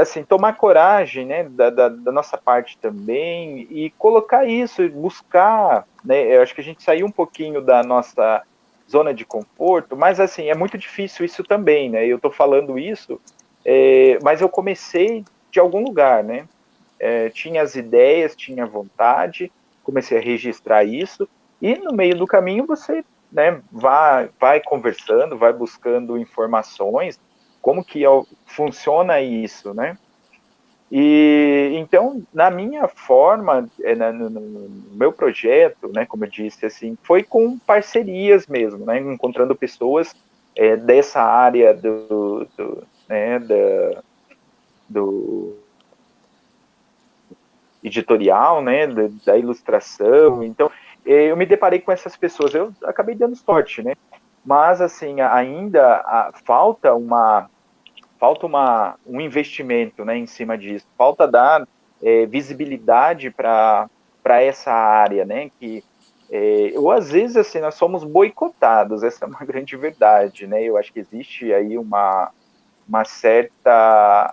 Speaker 2: assim, tomar coragem, né, da nossa parte também e colocar isso, buscar, né, eu acho que a gente saiu um pouquinho da nossa zona de conforto, mas assim, é muito difícil isso também, né, eu tô falando isso, mas eu comecei de algum lugar, né, tinha as ideias, tinha vontade, comecei a registrar isso, e no meio do caminho você, né, vai conversando, vai buscando informações, como que funciona isso, né? E então, na minha forma, no meu projeto, né, como eu disse, assim, foi com parcerias mesmo, né, encontrando pessoas dessa área né, do editorial, né, da ilustração. Então, eu me deparei com essas pessoas. Eu acabei dando sorte, né? Mas assim, ainda falta um investimento, né, em cima disso. Falta dar visibilidade para essa área, né? Ou às vezes assim nós somos boicotados. Essa é uma grande verdade, né? Eu acho que existe aí uma certa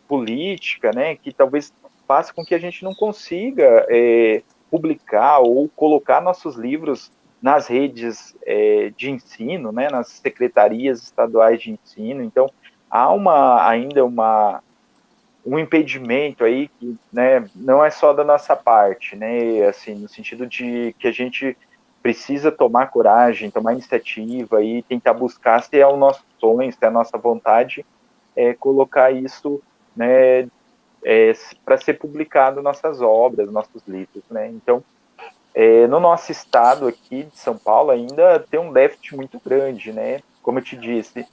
Speaker 2: política, né, que talvez faça com que a gente não consiga publicar ou colocar nossos livros nas redes de ensino, né, nas secretarias estaduais de ensino. Então, há ainda um impedimento aí que, né, não é só da nossa parte, né, assim, no sentido de que a gente precisa tomar coragem, tomar iniciativa e tentar buscar, se é o nosso sonho, se é a nossa vontade, colocar isso, né, para ser publicado nossas obras, nossos livros, né? Então, no nosso estado aqui de São Paulo ainda tem um déficit muito grande, né? Como eu te disse,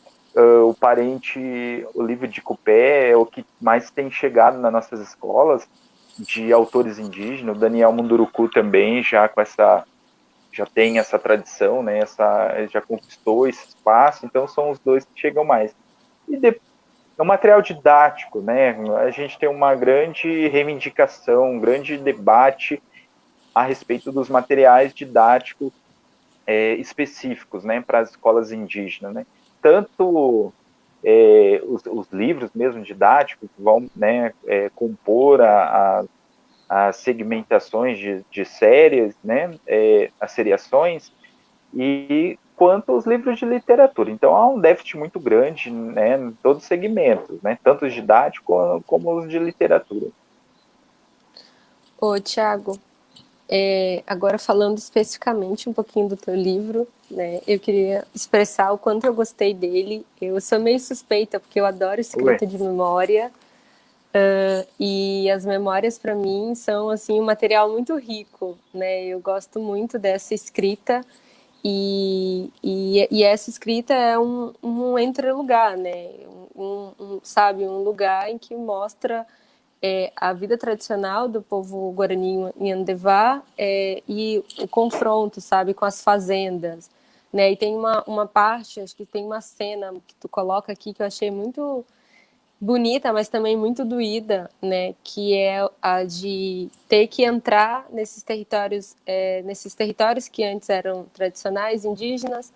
Speaker 2: o livro de Cupé é o que mais tem chegado nas nossas escolas de autores indígenas, o Daniel Munduruku também, já com essa já tem essa tradição, né, já conquistou esse espaço, então são os dois que chegam mais. E é um material didático, né, a gente tem uma grande reivindicação, um grande debate a respeito dos materiais didáticos específicos, né, para as escolas indígenas, né, tanto os livros mesmo didáticos vão, né, compor as segmentações de séries, né, as seriações, e quanto os livros de literatura. Então há um déficit muito grande, né, em todos os segmentos, né, tanto os didáticos como os de literatura.
Speaker 1: Ô, Tiago, agora falando especificamente um pouquinho do teu livro, né, eu queria expressar o quanto eu gostei dele. Eu sou meio suspeita, porque eu adoro
Speaker 2: Ué.
Speaker 1: escrita de memória, e as memórias para mim são assim um material muito rico, né? Eu gosto muito dessa escrita e essa escrita é um entrelugar, né? Sabe, um lugar em que mostra a vida tradicional do povo Guarani Inhandevá e o confronto, sabe, com as fazendas, né? E tem uma parte, acho que tem uma cena que tu coloca aqui que eu achei muito bonita, mas também muito doída, né? Que é a de ter que entrar nesses territórios que antes eram tradicionais, indígenas,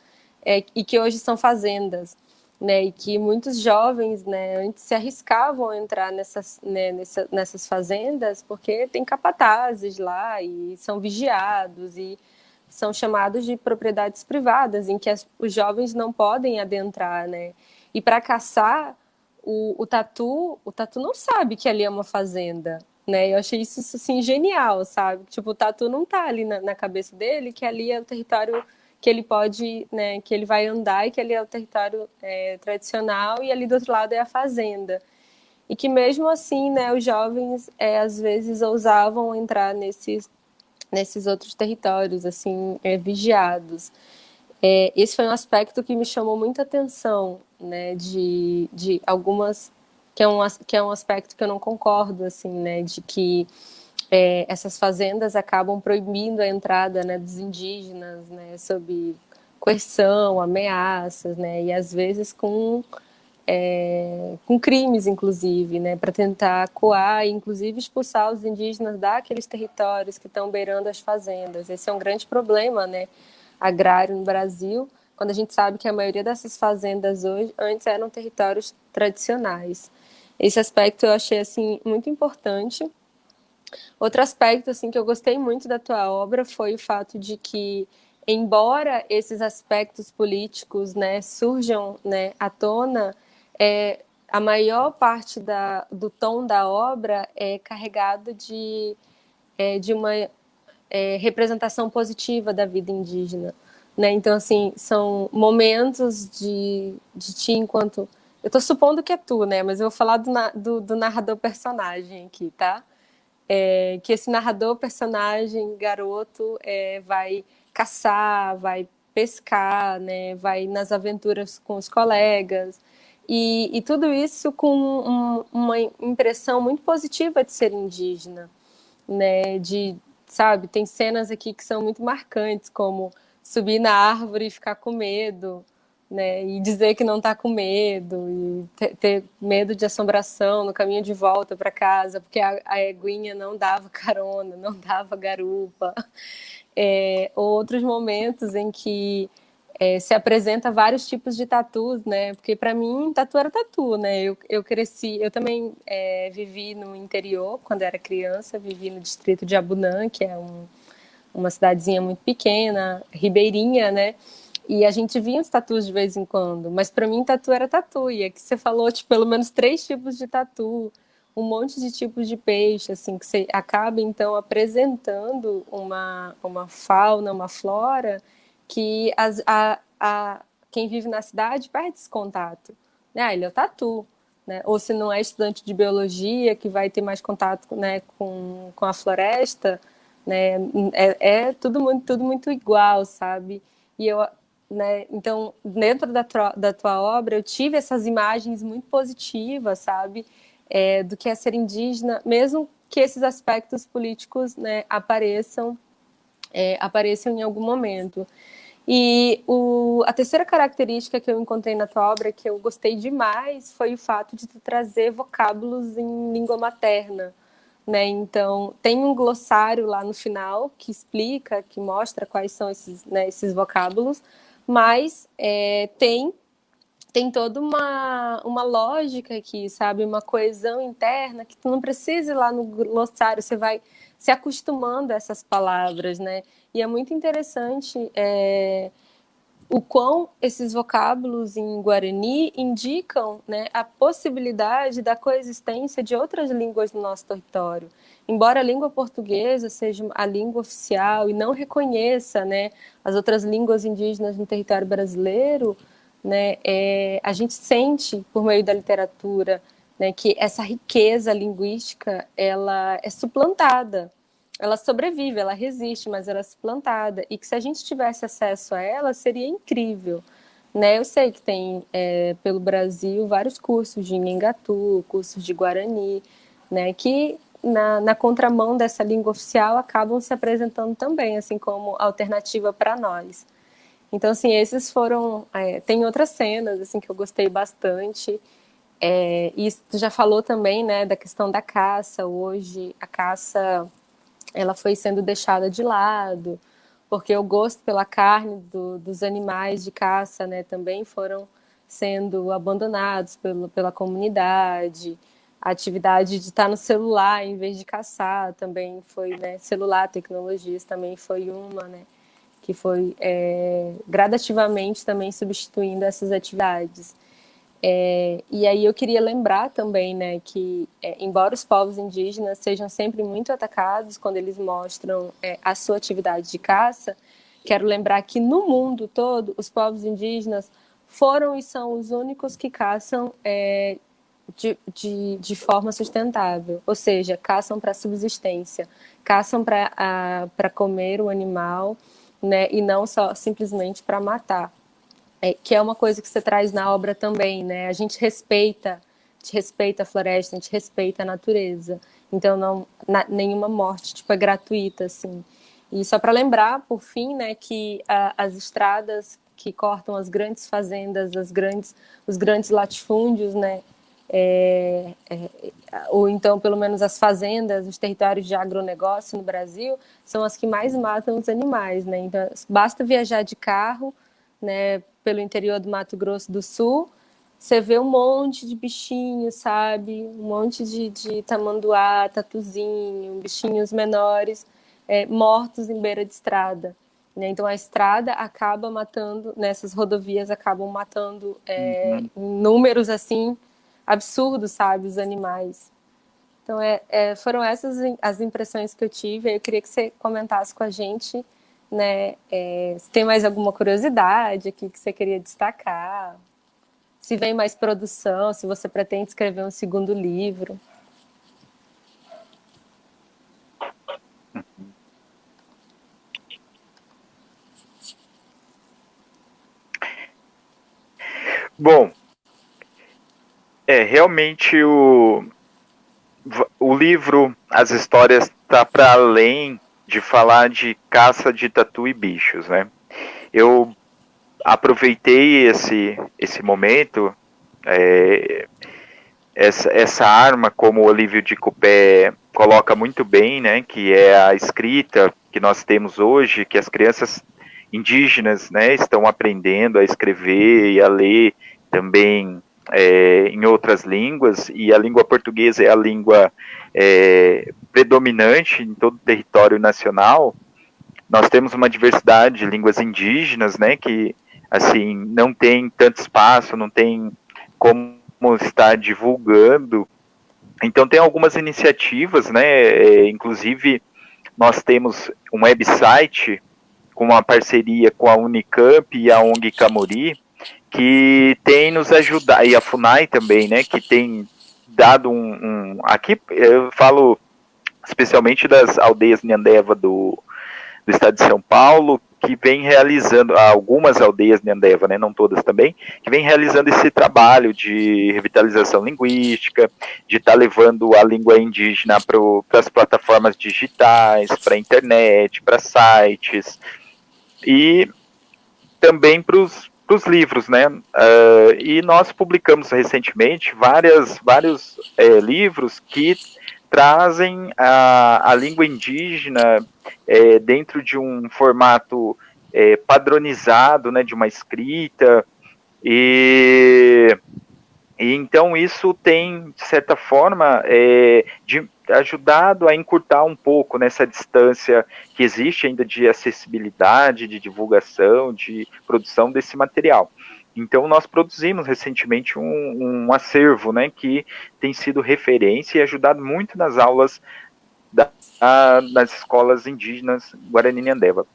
Speaker 1: e que hoje são fazendas, né? E que muitos jovens, né, antes se arriscavam a entrar nessas fazendas porque tem capatazes lá e são vigiados e são chamados de propriedades privadas, em que os jovens não podem adentrar, né? E para caçar o tatu não sabe que ali é uma fazenda, né? Eu achei isso assim genial, sabe? Tipo, o tatu não tá ali na cabeça dele que ali é o território que ele pode, né? Que ele vai andar e que ali é o território tradicional e ali do outro lado é a fazenda. E que mesmo assim, né? Os jovens às vezes ousavam entrar nesses outros territórios, assim, vigiados. Esse foi um aspecto que me chamou muita atenção, né, de algumas que é um aspecto que eu não concordo, assim, né, de que essas fazendas acabam proibindo a entrada, né, dos indígenas, né, sob coerção, ameaças, né, e às vezes com crimes, inclusive, né, para tentar coar e, inclusive, expulsar os indígenas daqueles territórios que estão beirando as fazendas. Esse é um grande problema, né, agrário no Brasil, quando a gente sabe que a maioria dessas fazendas hoje antes eram territórios tradicionais. Esse aspecto eu achei assim muito importante. Outro aspecto assim que eu gostei muito da tua obra foi o fato de que, embora esses aspectos políticos, né, surjam, né, à tona, a maior parte do tom da obra é carregado de uma representação positiva da vida indígena, né? Então, assim, são momentos de ti enquanto... Eu tô supondo que é tu, né? Mas eu vou falar do narrador personagem aqui, tá? Que esse narrador personagem, garoto, vai caçar, vai pescar, né? Vai nas aventuras com os colegas. E tudo isso com uma impressão muito positiva de ser indígena, né? Sabe, tem cenas aqui que são muito marcantes, como subir na árvore e ficar com medo, né? E dizer que não está com medo, e ter medo de assombração no caminho de volta para casa, porque a eguinha não dava carona, não dava garupa. Outros momentos em que se apresenta vários tipos de tatus, né? Porque para mim tatu era tatu, né? Eu cresci, eu também vivi no interior quando era criança, vivi no distrito de Abunã, que é uma cidadezinha muito pequena, ribeirinha, né? E a gente via os tatus de vez em quando, mas para mim tatu era tatu. E aqui você falou tipo pelo menos 3 tipos de tatu, um monte de tipos de peixe, assim, que você acaba então apresentando uma fauna, uma flora que quem vive na cidade perde esse contato. Né? Ele é o tatu. Né? Ou se não é estudante de biologia, que vai ter mais contato, né, com a floresta, né? Tudo muito igual, sabe? E eu, né, então, dentro da tua obra, eu tive essas imagens muito positivas, sabe? Do que é ser indígena, mesmo que esses aspectos políticos, né, apareçam apareçam em algum momento. E a terceira característica que eu encontrei na tua obra, que eu gostei demais, foi o fato de tu trazer vocábulos em língua materna, né? Então, tem um glossário lá no final que explica, que mostra quais são esses, né, esses vocábulos, mas tem toda uma lógica aqui, sabe? Uma coesão interna que tu não precisa ir lá no glossário, você vai se acostumando a essas palavras, né? E é muito interessante o quão esses vocábulos em Guarani indicam, né, a possibilidade da coexistência de outras línguas no nosso território. Embora a língua portuguesa seja a língua oficial e não reconheça, né, as outras línguas indígenas no território brasileiro, né, a gente sente, por meio da literatura, né, que essa riqueza linguística ela é suplantada. Ela sobrevive, ela resiste, mas ela é suplantada. E que se a gente tivesse acesso a ela, seria incrível. Né? Eu sei que tem, pelo Brasil, vários cursos de Nhengatu, cursos de Guarani, né, que na contramão dessa língua oficial acabam se apresentando também, assim como alternativa para nós. Então, assim, esses foram... tem outras cenas, assim, que eu gostei bastante. E tu já falou também, né, da questão da caça. Hoje, a caça, ela foi sendo deixada de lado, porque o gosto pela carne dos animais de caça, né, também foram sendo abandonados pela comunidade. A atividade de estar no celular em vez de caçar também foi, né, celular, tecnologias também foi uma, né, que foi gradativamente também substituindo essas atividades. E aí eu queria lembrar também, né, que embora os povos indígenas sejam sempre muito atacados quando eles mostram a sua atividade de caça, quero lembrar que no mundo todo os povos indígenas foram e são os únicos que caçam de forma sustentável, ou seja, caçam para subsistência, caçam para comer o animal, né, e não só simplesmente para matar. Que é uma coisa que você traz na obra também, né? A gente respeita a floresta, a gente respeita a natureza. Então, nenhuma morte tipo, é gratuita, assim. E só para lembrar, por fim, né, que as estradas que cortam as grandes fazendas, os grandes latifúndios, né, ou então, pelo menos, as fazendas, os territórios de agronegócio no Brasil, são as que mais matam os animais, né? Então, basta viajar de carro, né, pelo interior do Mato Grosso do Sul, você vê um monte de bichinhos, sabe? Um monte de tamanduá, tatuzinho, bichinhos menores, mortos em beira de estrada. Né? Então, a estrada acaba matando, nessas rodovias acabam matando em números, assim, absurdos, sabe? Os animais. Então, foram essas as impressões que eu tive. Eu queria que você comentasse com a gente, né, se tem mais alguma curiosidade aqui que você queria destacar, se vem mais produção, se você pretende escrever um segundo livro.
Speaker 2: Bom, realmente o livro, as histórias, está para além de falar de caça de tatu e bichos, né? Eu aproveitei esse momento, essa arma, como o Olívio de Cupé coloca muito bem, né, que é a escrita que nós temos hoje, que as crianças indígenas, né, estão aprendendo a escrever e a ler também em outras línguas, e a língua portuguesa é a língua predominante em todo o território nacional. Nós temos uma diversidade de línguas indígenas, né, que assim não tem tanto espaço, não tem como estar divulgando. Então tem algumas iniciativas, né, inclusive nós temos um website com uma parceria com a Unicamp e a ONG Camuri, que tem nos ajudado, e a FUNAI também, né, que tem dado aqui eu falo especialmente das aldeias Nhandeva do estado de São Paulo, que vem realizando, algumas aldeias de Andeva, né, não todas também, que vem realizando esse trabalho de revitalização linguística, de estar levando a língua indígena para as plataformas digitais, para a internet, para sites, e também para os livros, né? E nós publicamos recentemente vários livros que trazem a língua indígena dentro de um formato padronizado, né, de uma escrita, e então isso tem, de certa forma, ajudado a encurtar um pouco nessa distância que existe ainda de acessibilidade, de divulgação, de produção desse material. Então nós produzimos recentemente um acervo, né, que tem sido referência e ajudado muito nas aulas nas escolas indígenas Guarani-Andeva.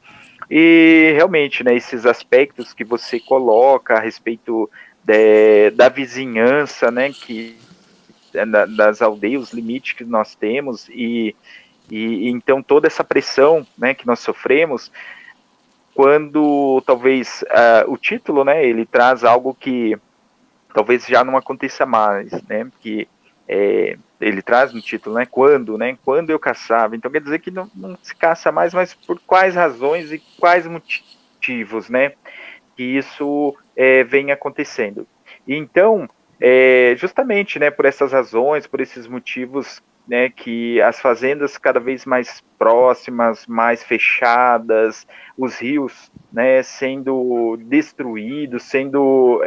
Speaker 2: E realmente, né, esses aspectos que você coloca a respeito da vizinhança, né, que das aldeias, os limites que nós temos e então toda essa pressão, né, que nós sofremos, quando talvez o título, né, ele traz algo que talvez já não aconteça mais, né, que ele traz no título, né, quando eu caçava, então quer dizer que não se caça mais, mas por quais razões e quais motivos, né, que isso vem acontecendo. E então, justamente, né, por essas razões, por esses motivos, né, que as fazendas cada vez mais próximas, mais fechadas, os rios, né, sendo destruídos, sendo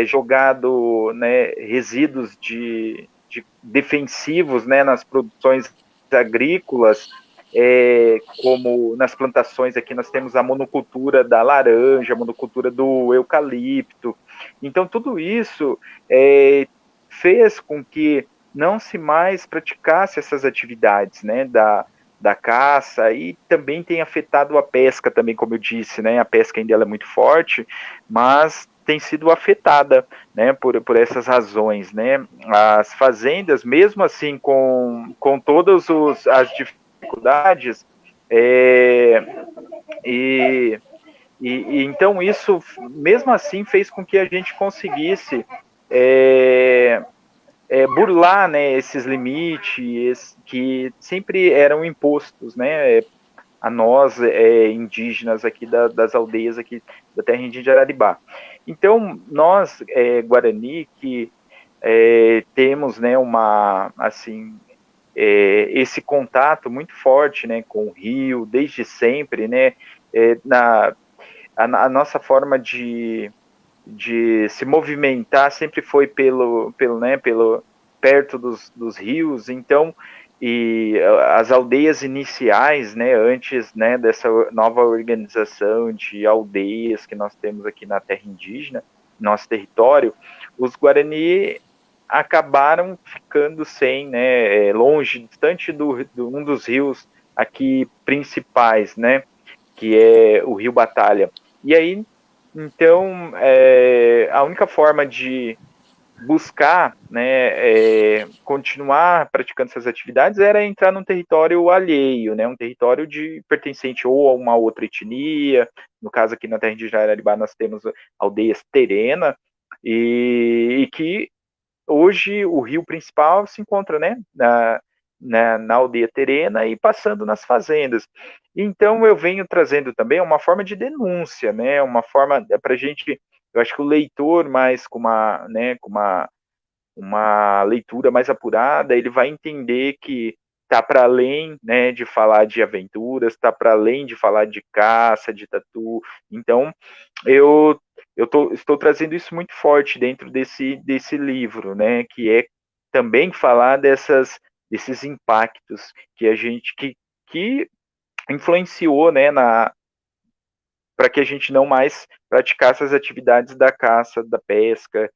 Speaker 2: jogado, né, resíduos de defensivos, né, nas produções agrícolas, como nas plantações aqui nós temos a monocultura da laranja, a monocultura do eucalipto. Então tudo isso fez com que não se mais praticasse essas atividades, né, da caça, e também tem afetado a pesca também, como eu disse, né, a pesca ainda é muito forte, mas tem sido afetada, né, por essas razões, né, as fazendas, mesmo assim, com todas as dificuldades, e, então isso, mesmo assim, fez com que a gente conseguisse burlar, né, esses limites que sempre eram impostos, né, a nós indígenas aqui das aldeias aqui da terra indígena de Araribá. Então nós Guarani que temos, né, uma assim esse contato muito forte, né, com o rio desde sempre, né, a nossa forma de se movimentar sempre foi pelo perto dos rios, então, e as aldeias iniciais, né, antes, né, dessa nova organização de aldeias que nós temos aqui na terra indígena, nosso território, os Guarani acabaram ficando sem, né, longe, distante do um dos rios aqui principais, né, que é o Rio Batalha. E aí, então, a única forma de buscar, né, continuar praticando essas atividades era entrar num território alheio, né, um território pertencente ou a uma outra etnia. No caso aqui na terra de Araribá nós temos aldeias terena e que hoje o rio principal se encontra, né, na aldeia terena e passando nas fazendas. Então eu venho trazendo também uma forma de denúncia, né, uma forma para a gente, eu acho que o leitor mais com uma leitura mais apurada, ele vai entender que está para além, né, de falar de aventuras, está para além de falar de caça, de tatu. Então eu estou trazendo isso muito forte dentro desse livro, né, que é também falar desses impactos que a gente que influenciou, né, para que a gente não mais praticasse as atividades da caça, da pesca,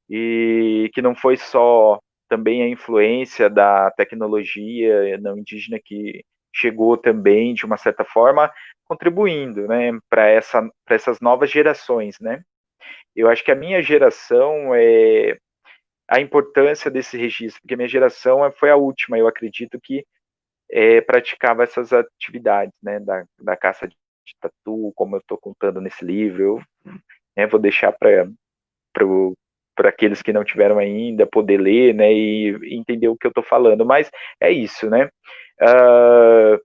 Speaker 2: e que não foi só também a influência da tecnologia não indígena que chegou também, de uma certa forma, contribuindo, né, para essas novas gerações, né. Eu acho que a minha geração a importância desse registro, porque a minha geração foi a última, eu acredito que praticava essas atividades, né, da caça tatu, como eu estou contando nesse livro. Eu, né, vou deixar para aqueles que não tiveram ainda poder ler, né, e entender o que eu estou falando. Mas é isso, né? Uh,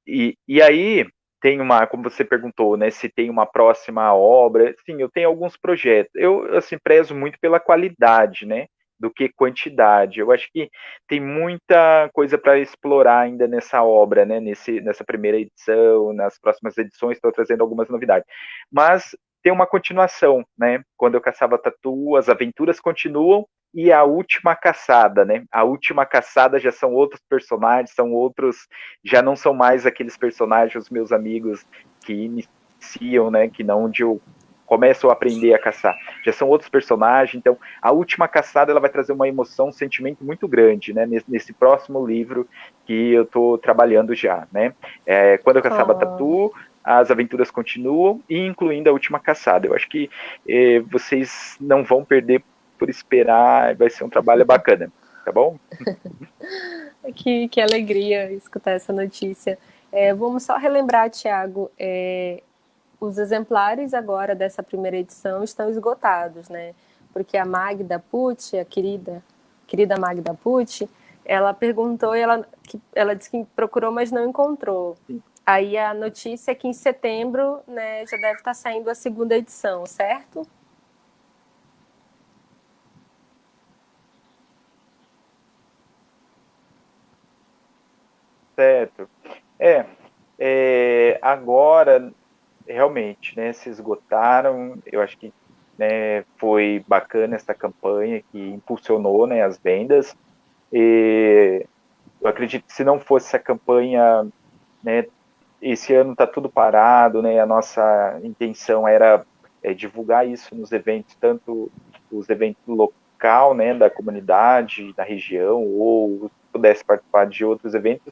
Speaker 2: e aí tem uma, como você perguntou, né, se tem uma próxima obra. Sim, eu tenho alguns projetos. Eu, assim, prezo muito pela qualidade, né, do que quantidade. Eu acho que tem muita coisa para explorar ainda nessa obra, né, nessa primeira edição, nas próximas edições estou trazendo algumas novidades. Mas tem uma continuação, né? Quando eu caçava tatu, as aventuras continuam, e a última caçada, né? A última caçada já são outros personagens, são outros, já não são mais aqueles personagens, os meus amigos que iniciam, né? Que não onde eu começo a aprender a caçar. Já são outros personagens, então a última caçada ela vai trazer uma emoção, um sentimento muito grande, né? Nesse próximo livro que eu estou trabalhando já, né? Quando eu caçava tatu, as aventuras continuam, e incluindo a última caçada. Eu acho que vocês não vão perder por esperar, vai ser um trabalho bacana, tá bom?
Speaker 1: Que alegria escutar essa notícia. Vamos só relembrar, Tiago, os exemplares agora dessa primeira edição estão esgotados, né? Porque a Magda Pucci, a querida Magda Pucci, ela perguntou e ela disse que procurou, mas não encontrou.
Speaker 2: Sim.
Speaker 1: Aí a notícia é que em setembro, né, já deve estar saindo a segunda edição, certo?
Speaker 2: Certo. Agora, realmente, né, se esgotaram. Eu acho que, né, foi bacana essa campanha que impulsionou, né, as vendas. E eu acredito que se não fosse essa campanha, né, esse ano está tudo parado, né? A nossa intenção era divulgar isso nos eventos, tanto os eventos local, né, da comunidade, da região, ou se pudesse participar de outros eventos,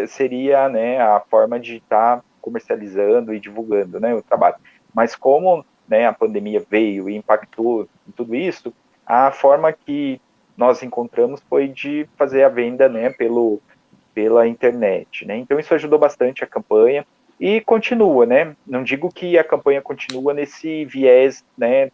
Speaker 2: seria, né, a forma de estar comercializando e divulgando, né, o trabalho. Mas como, né, a pandemia veio e impactou em tudo isso, a forma que nós encontramos foi de fazer a venda, né, pela internet, né? Então isso ajudou bastante a campanha e continua, né? Não digo que a campanha continua nesse viés, né,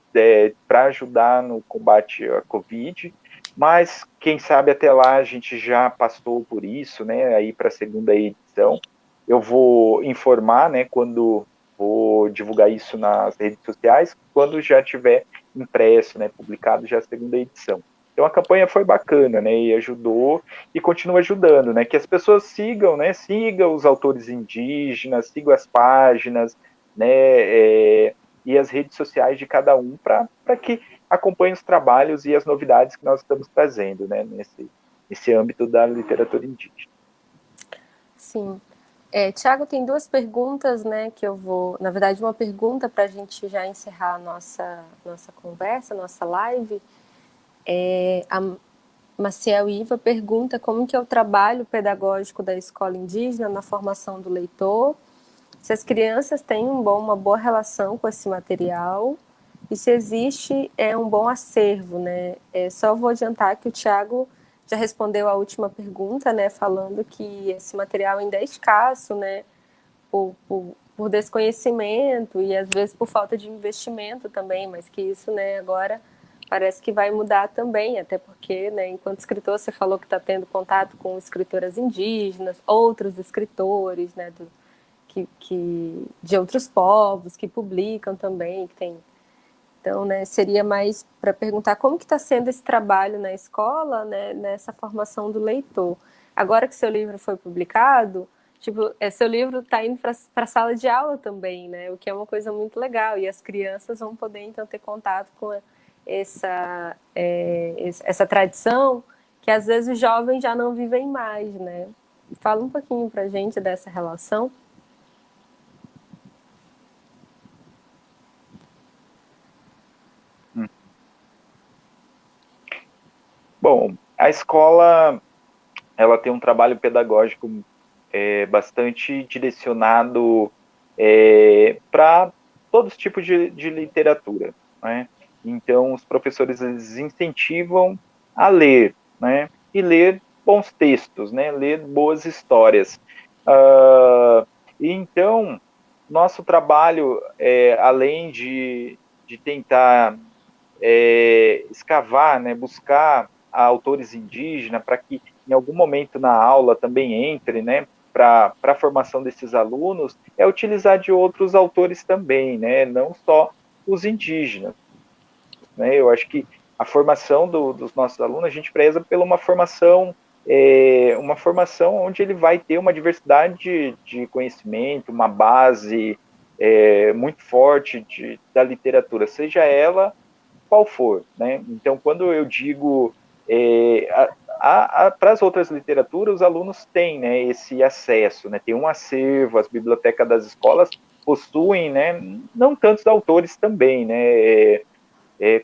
Speaker 2: para ajudar no combate à Covid, mas quem sabe até lá a gente já passou por isso, né? Aí para a segunda edição, eu vou informar, né, quando vou divulgar isso nas redes sociais, quando já tiver impresso, né, publicado já a segunda edição. Então a campanha foi bacana, né, e ajudou e continua ajudando, né, que as pessoas sigam, né, sigam os autores indígenas, sigam as páginas, né, e as redes sociais de cada um para que acompanhe os trabalhos e as novidades que nós estamos trazendo, né, nesse âmbito da literatura indígena.
Speaker 1: Sim. Tiago, tem duas perguntas, né, que eu vou... Na verdade, uma pergunta para a gente já encerrar a nossa conversa, nossa live. A Maciel Iva pergunta como que é o trabalho pedagógico da escola indígena na formação do leitor, se as crianças têm uma boa relação com esse material e se existe um bom acervo, né? Só vou adiantar que o Tiago já respondeu a última pergunta, né, falando que esse material ainda é escasso, né, por desconhecimento e às vezes por falta de investimento também, mas que isso, né, agora parece que vai mudar também, até porque, né, enquanto escritor, você falou que está tendo contato com escritoras indígenas, outros escritores, né, de outros povos que publicam também, que tem. Então, né, seria mais para perguntar como que está sendo esse trabalho na escola, né, nessa formação do leitor. Agora que seu livro foi publicado, tipo, seu livro está indo para a sala de aula também, né, o que é uma coisa muito legal, e as crianças vão poder, então, ter contato com essa tradição que, às vezes, os jovens já não vivem mais, né. Fala um pouquinho para a gente dessa relação.
Speaker 2: Bom, a escola ela tem um trabalho pedagógico bastante direcionado para todos os tipos de literatura, né? Então, os professores eles incentivam a ler, né? E ler bons textos, né? Ler boas histórias. E então, nosso trabalho, além de tentar escavar, né, buscar autores indígenas para que em algum momento na aula também entre, né, para a formação desses alunos, é utilizar de outros autores também, né, não só os indígenas. Né? Eu acho que a formação dos nossos alunos, a gente preza pela uma formação onde ele vai ter uma diversidade de conhecimento, uma base muito forte da literatura, seja ela qual for. Né? Então, quando eu digo para as outras literaturas, os alunos têm, né, esse acesso, né? Tem um acervo, as bibliotecas das escolas possuem, né, não tantos autores também, né,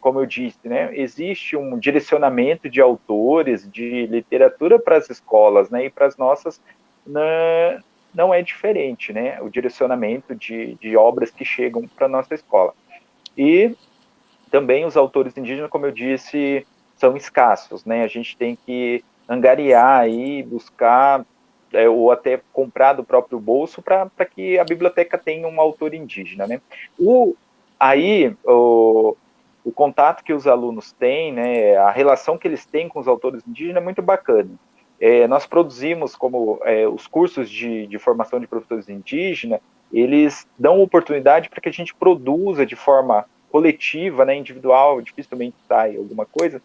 Speaker 2: como eu disse, né, existe um direcionamento de autores, de literatura para as escolas, né, e para as nossas não é diferente, né, o direcionamento de obras que chegam para a nossa escola. E também os autores indígenas, como eu disse, são escassos, né, a gente tem que angariar e buscar, ou até comprar do próprio bolso para que a biblioteca tenha um autor indígena, né. Aí, o contato que os alunos têm, né, a relação que eles têm com os autores indígenas é muito bacana. Nós produzimos, como os cursos de formação de professores indígenas, eles dão oportunidade para que a gente produza de forma coletiva, né, individual, dificilmente sai alguma coisa,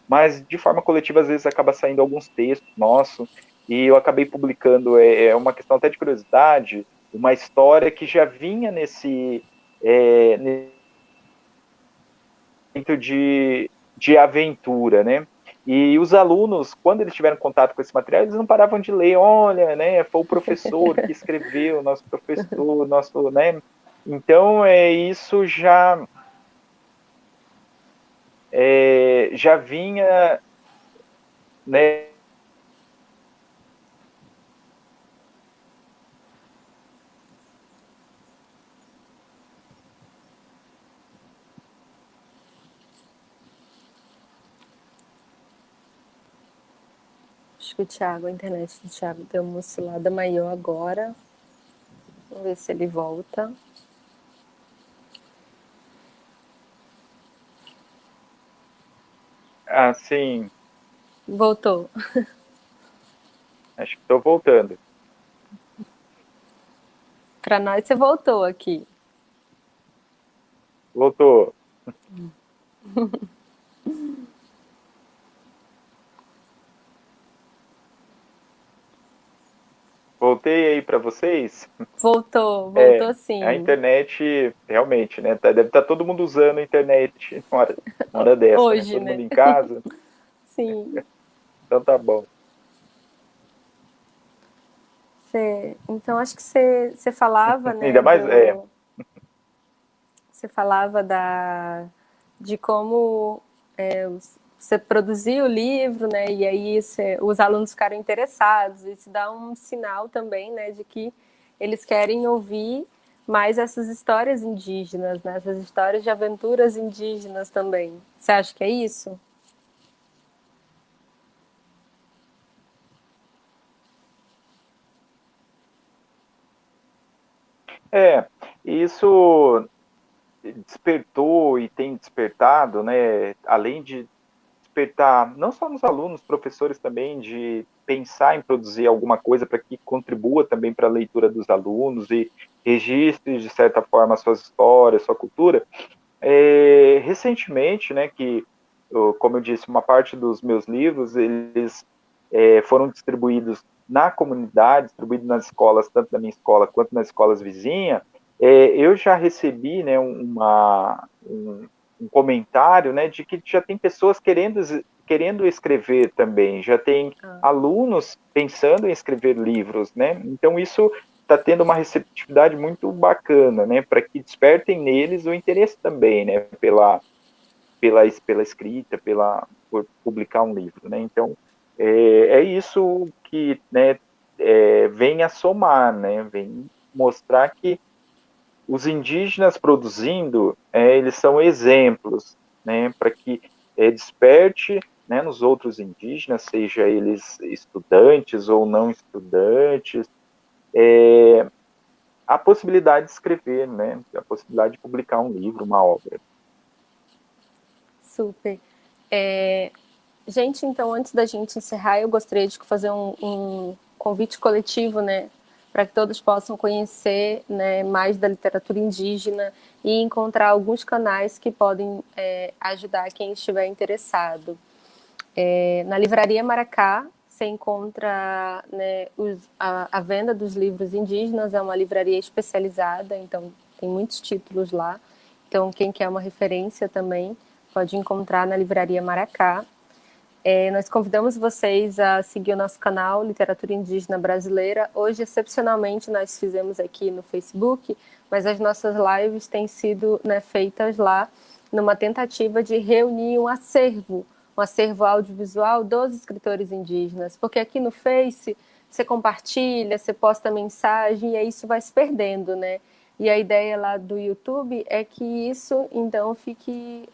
Speaker 2: mas de forma coletiva às vezes acaba saindo alguns textos nossos, e eu acabei publicando, uma questão até de curiosidade, uma história que já vinha nesse de aventura, né? E os alunos, quando eles tiveram contato com esse material, eles não paravam de ler. Olha, né? Foi o professor que escreveu, nosso professor, nosso, né? Então, isso já vinha, né?
Speaker 1: Acho que o Thiago, a internet do Thiago deu uma oscilada maior agora. Vamos ver se ele volta.
Speaker 2: Assim,
Speaker 1: Voltou.
Speaker 2: acho que estou voltando.
Speaker 1: Para nós, você voltou aqui.
Speaker 2: Voltou. Voltei aí para vocês.
Speaker 1: Voltou,
Speaker 2: É,
Speaker 1: voltou
Speaker 2: a
Speaker 1: sim.
Speaker 2: Internet, realmente, né? Deve estar todo mundo usando a internet uma hora dessa, né?
Speaker 1: Hoje,
Speaker 2: Todo
Speaker 1: né?
Speaker 2: mundo em casa,
Speaker 1: Sim.
Speaker 2: então tá bom.
Speaker 1: Então, acho que você falava,
Speaker 2: Ainda
Speaker 1: né,
Speaker 2: mais,
Speaker 1: você falava de como você produzia o livro, né, e aí os alunos ficaram interessados. Isso dá um sinal também, né, de que eles querem ouvir mais essas histórias indígenas, né, essas histórias de aventuras indígenas também. Você acha que é isso?
Speaker 2: isso despertou e tem despertado, né? Além de despertar, não só nos alunos, professores também, de pensar em produzir alguma coisa para que contribua também para a leitura dos alunos e registre, de certa forma, suas histórias, sua cultura. Recentemente, né, como eu disse, uma parte dos meus livros, eles foram distribuídos na comunidade, distribuídos nas escolas, tanto na minha escola quanto nas escolas vizinhas. Eu já recebi, né, um comentário, né, de que já tem pessoas querendo escrever também, já tem
Speaker 1: Ah,
Speaker 2: alunos pensando em escrever livros, né? Então isso está tendo uma receptividade muito bacana, né, para que despertem neles o interesse também, né, pela escrita, por publicar um livro, né. Então é isso que, né, vem a somar, né, vem mostrar que os indígenas produzindo, eles são exemplos, né, para que desperte, né, nos outros indígenas, seja eles estudantes ou não estudantes, a possibilidade de escrever, né? A possibilidade de publicar um livro, uma obra.
Speaker 1: Super. Gente, então, antes da gente encerrar, eu gostaria de fazer um convite coletivo, né, para que todos possam conhecer, né, mais da literatura indígena e encontrar alguns canais que podem ajudar quem estiver interessado. Na Livraria Maracá, você encontra, né, a venda dos livros indígenas, é uma livraria especializada, então tem muitos títulos lá. Então, quem quer uma referência também pode encontrar na Livraria Maracá. Nós convidamos vocês a seguir o nosso canal Literatura Indígena Brasileira. Hoje, excepcionalmente, nós fizemos aqui no Facebook, mas as nossas lives têm sido, né, feitas lá numa tentativa de reunir um acervo audiovisual dos escritores indígenas, porque aqui no Face você compartilha, você posta mensagem e aí isso vai se perdendo, né? E a ideia lá do YouTube é que isso, então, fique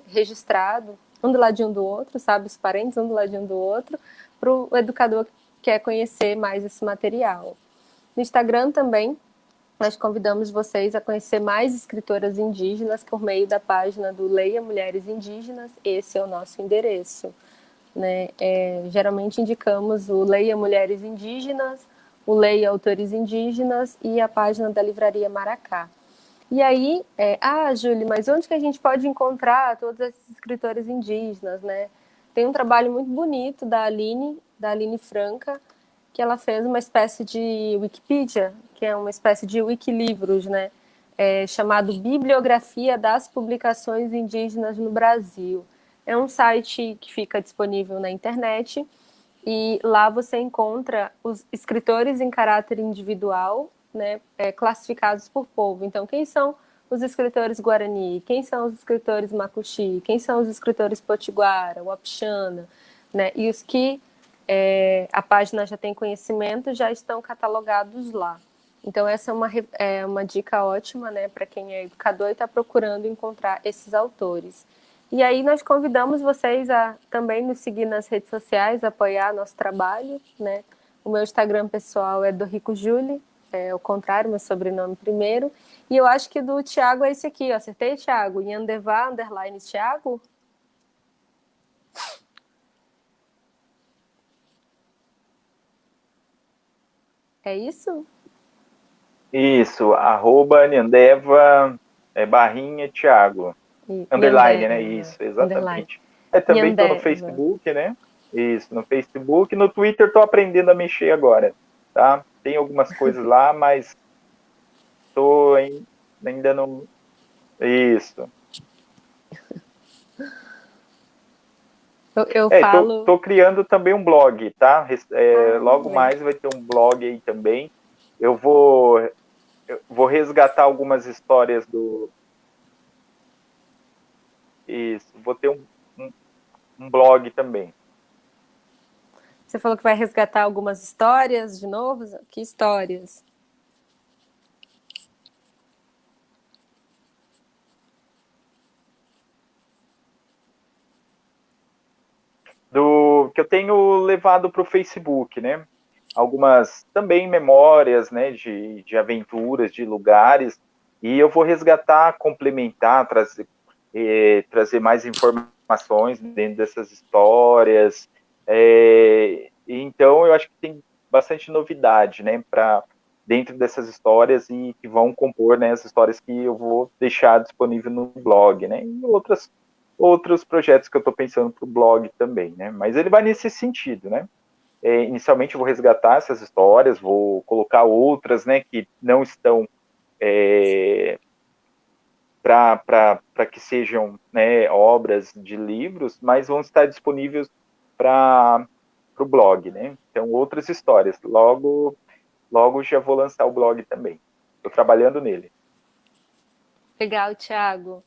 Speaker 1: registrado, um do ladinho do outro, sabe? Os parentes, um do ladinho do outro, para o educador que quer conhecer mais esse material. No Instagram também, nós convidamos vocês a conhecer mais escritoras indígenas por meio da página do Leia Mulheres Indígenas. Esse é o nosso endereço, né? Geralmente indicamos o Leia Mulheres Indígenas, o Leia Autores Indígenas e a página da Livraria Maracá. E aí, Júlia, mas onde que a gente pode encontrar todos esses escritores indígenas, né? Tem um trabalho muito bonito da Aline Franca, que ela fez uma espécie de Wikipedia, que é uma espécie de Wikilivros, né? Chamado Bibliografia das Publicações Indígenas no Brasil. É um site que fica disponível na internet e lá você encontra os escritores em caráter individual, né, classificados por povo. Então, quem são os escritores Guarani? Quem são os escritores Macuxi? Quem são os escritores Potiguara, Wapixana? Né? E os que a página já tem conhecimento já estão catalogados lá. Então, essa é uma dica ótima, né, para quem é educador e está procurando encontrar esses autores. E aí nós convidamos vocês a também nos seguir nas redes sociais, apoiar nosso trabalho, né? O meu Instagram pessoal é do Rico Julie, é o contrário, meu sobrenome primeiro. E eu acho que do Thiago é esse aqui, ó. Acertei, Thiago? Yandevá, _ Thiago? É isso?
Speaker 2: Isso, @Niandeva, barrinha Thiago. Underline, né?
Speaker 1: Yandeva,
Speaker 2: Isso,
Speaker 1: underline.
Speaker 2: exatamente. Também estou no
Speaker 1: Yandeva.
Speaker 2: Facebook, né? Isso, no Facebook. No Twitter estou aprendendo a mexer agora, tá? Tem algumas coisas lá, mas estou ainda não... Isso.
Speaker 1: Eu falo...
Speaker 2: Tô criando também um blog, tá? Logo
Speaker 1: legal.
Speaker 2: mais vai ter um blog aí também. Eu vou resgatar algumas histórias do... Isso, vou ter um blog também.
Speaker 1: Você falou que vai resgatar algumas histórias de novo? Que histórias?
Speaker 2: Que eu tenho levado para o Facebook, né? Algumas também memórias, né, de aventuras, de lugares, e eu vou resgatar, complementar, trazer mais informações dentro dessas histórias. Então, eu acho que tem bastante novidade, né, para dentro dessas histórias e que vão compor, né, as histórias que eu vou deixar disponível no blog, né, e outros projetos que eu estou pensando para o blog também, né, mas ele vai nesse sentido, né. Inicialmente eu vou resgatar essas histórias, vou colocar outras, né, que não estão para que sejam, né, obras de livros, mas vão estar disponíveis para o blog, né? Então, outras histórias. Logo já vou lançar o blog também. Estou trabalhando nele.
Speaker 1: Legal, Thiago.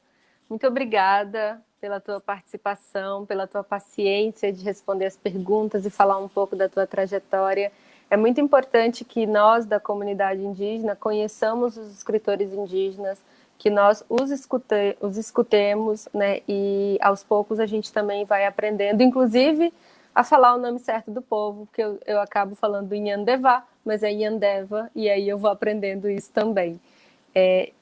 Speaker 1: Muito obrigada pela tua participação, pela tua paciência de responder as perguntas e falar um pouco da tua trajetória. É muito importante que nós, da comunidade indígena, conheçamos os escritores indígenas, que nós os escutemos, né? E aos poucos a gente também vai aprendendo, inclusive a falar o nome certo do povo, porque eu acabo falando Inhandeva, mas é Yandeva, e aí eu vou aprendendo isso também.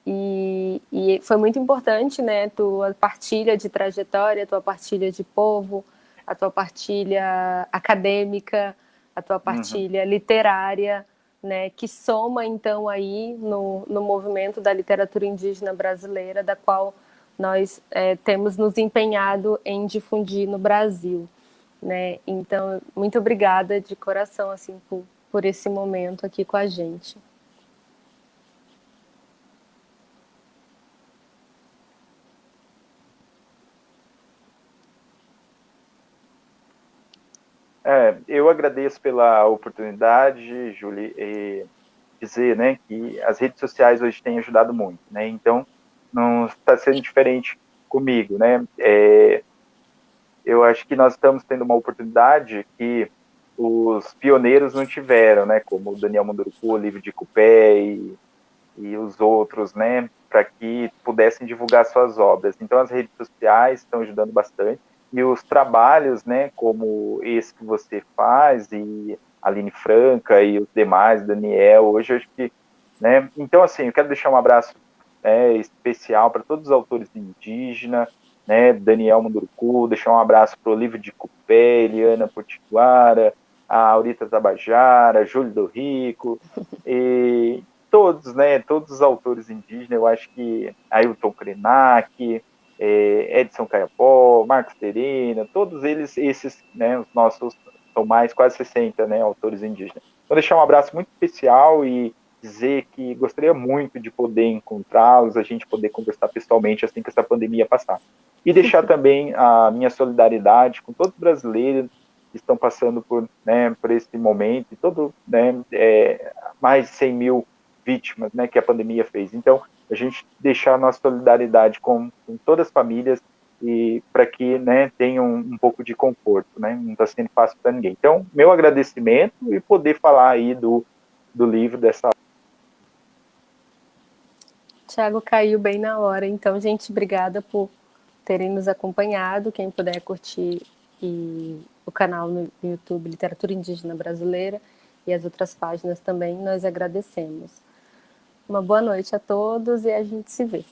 Speaker 1: E foi muito importante, né, tua partilha de trajetória, tua partilha de povo, a tua partilha acadêmica, a tua partilha literária, né, que soma então aí no movimento da literatura indígena brasileira, da qual nós temos nos empenhado em difundir no Brasil, né? Então, muito obrigada de coração assim por esse momento aqui com a gente.
Speaker 2: Eu agradeço pela oportunidade, Julie, e dizer, né, que as redes sociais hoje têm ajudado muito, né? Então, não está sendo diferente comigo, né? Eu acho que nós estamos tendo uma oportunidade que os pioneiros não tiveram, né? Como o Daniel Munduruku, Olívio de Cupé e os outros, né? Para que pudessem divulgar suas obras. Então, as redes sociais estão ajudando bastante. E os trabalhos, né? Como esse que você faz, e a Aline Franca e os demais, Daniel, hoje eu acho que, né? Então, assim, eu quero deixar um abraço especial para todos os autores indígenas, né? Daniel Munduruku, deixar um abraço para o Olívio de Cupé, Eliana Potiguara, a Aurita Tabajara, Júlio do Rico, e todos, né? Todos os autores indígenas, eu acho que Ailton Krenak, Edson Caiapó, Marcos Terena, todos eles, esses, né? Os nossos, são mais quase 60, né? Autores indígenas. Vou deixar um abraço muito especial e dizer que gostaria muito de poder encontrá-los, a gente poder conversar pessoalmente assim que essa pandemia passar. E deixar também a minha solidariedade com todos os brasileiros que estão passando por esse momento, e mais de 100 mil vítimas, né, que a pandemia fez. Então, a gente deixar a nossa solidariedade com todas as famílias e para que, né, tenham um pouco de conforto, né? Não está sendo fácil para ninguém. Então, meu agradecimento e poder falar aí do livro dessa.
Speaker 1: Tiago caiu bem na hora. Então, gente, obrigada por terem nos acompanhado. Quem puder curtir o canal no YouTube Literatura Indígena Brasileira e as outras páginas também, nós agradecemos. Uma boa noite a todos e a gente se vê.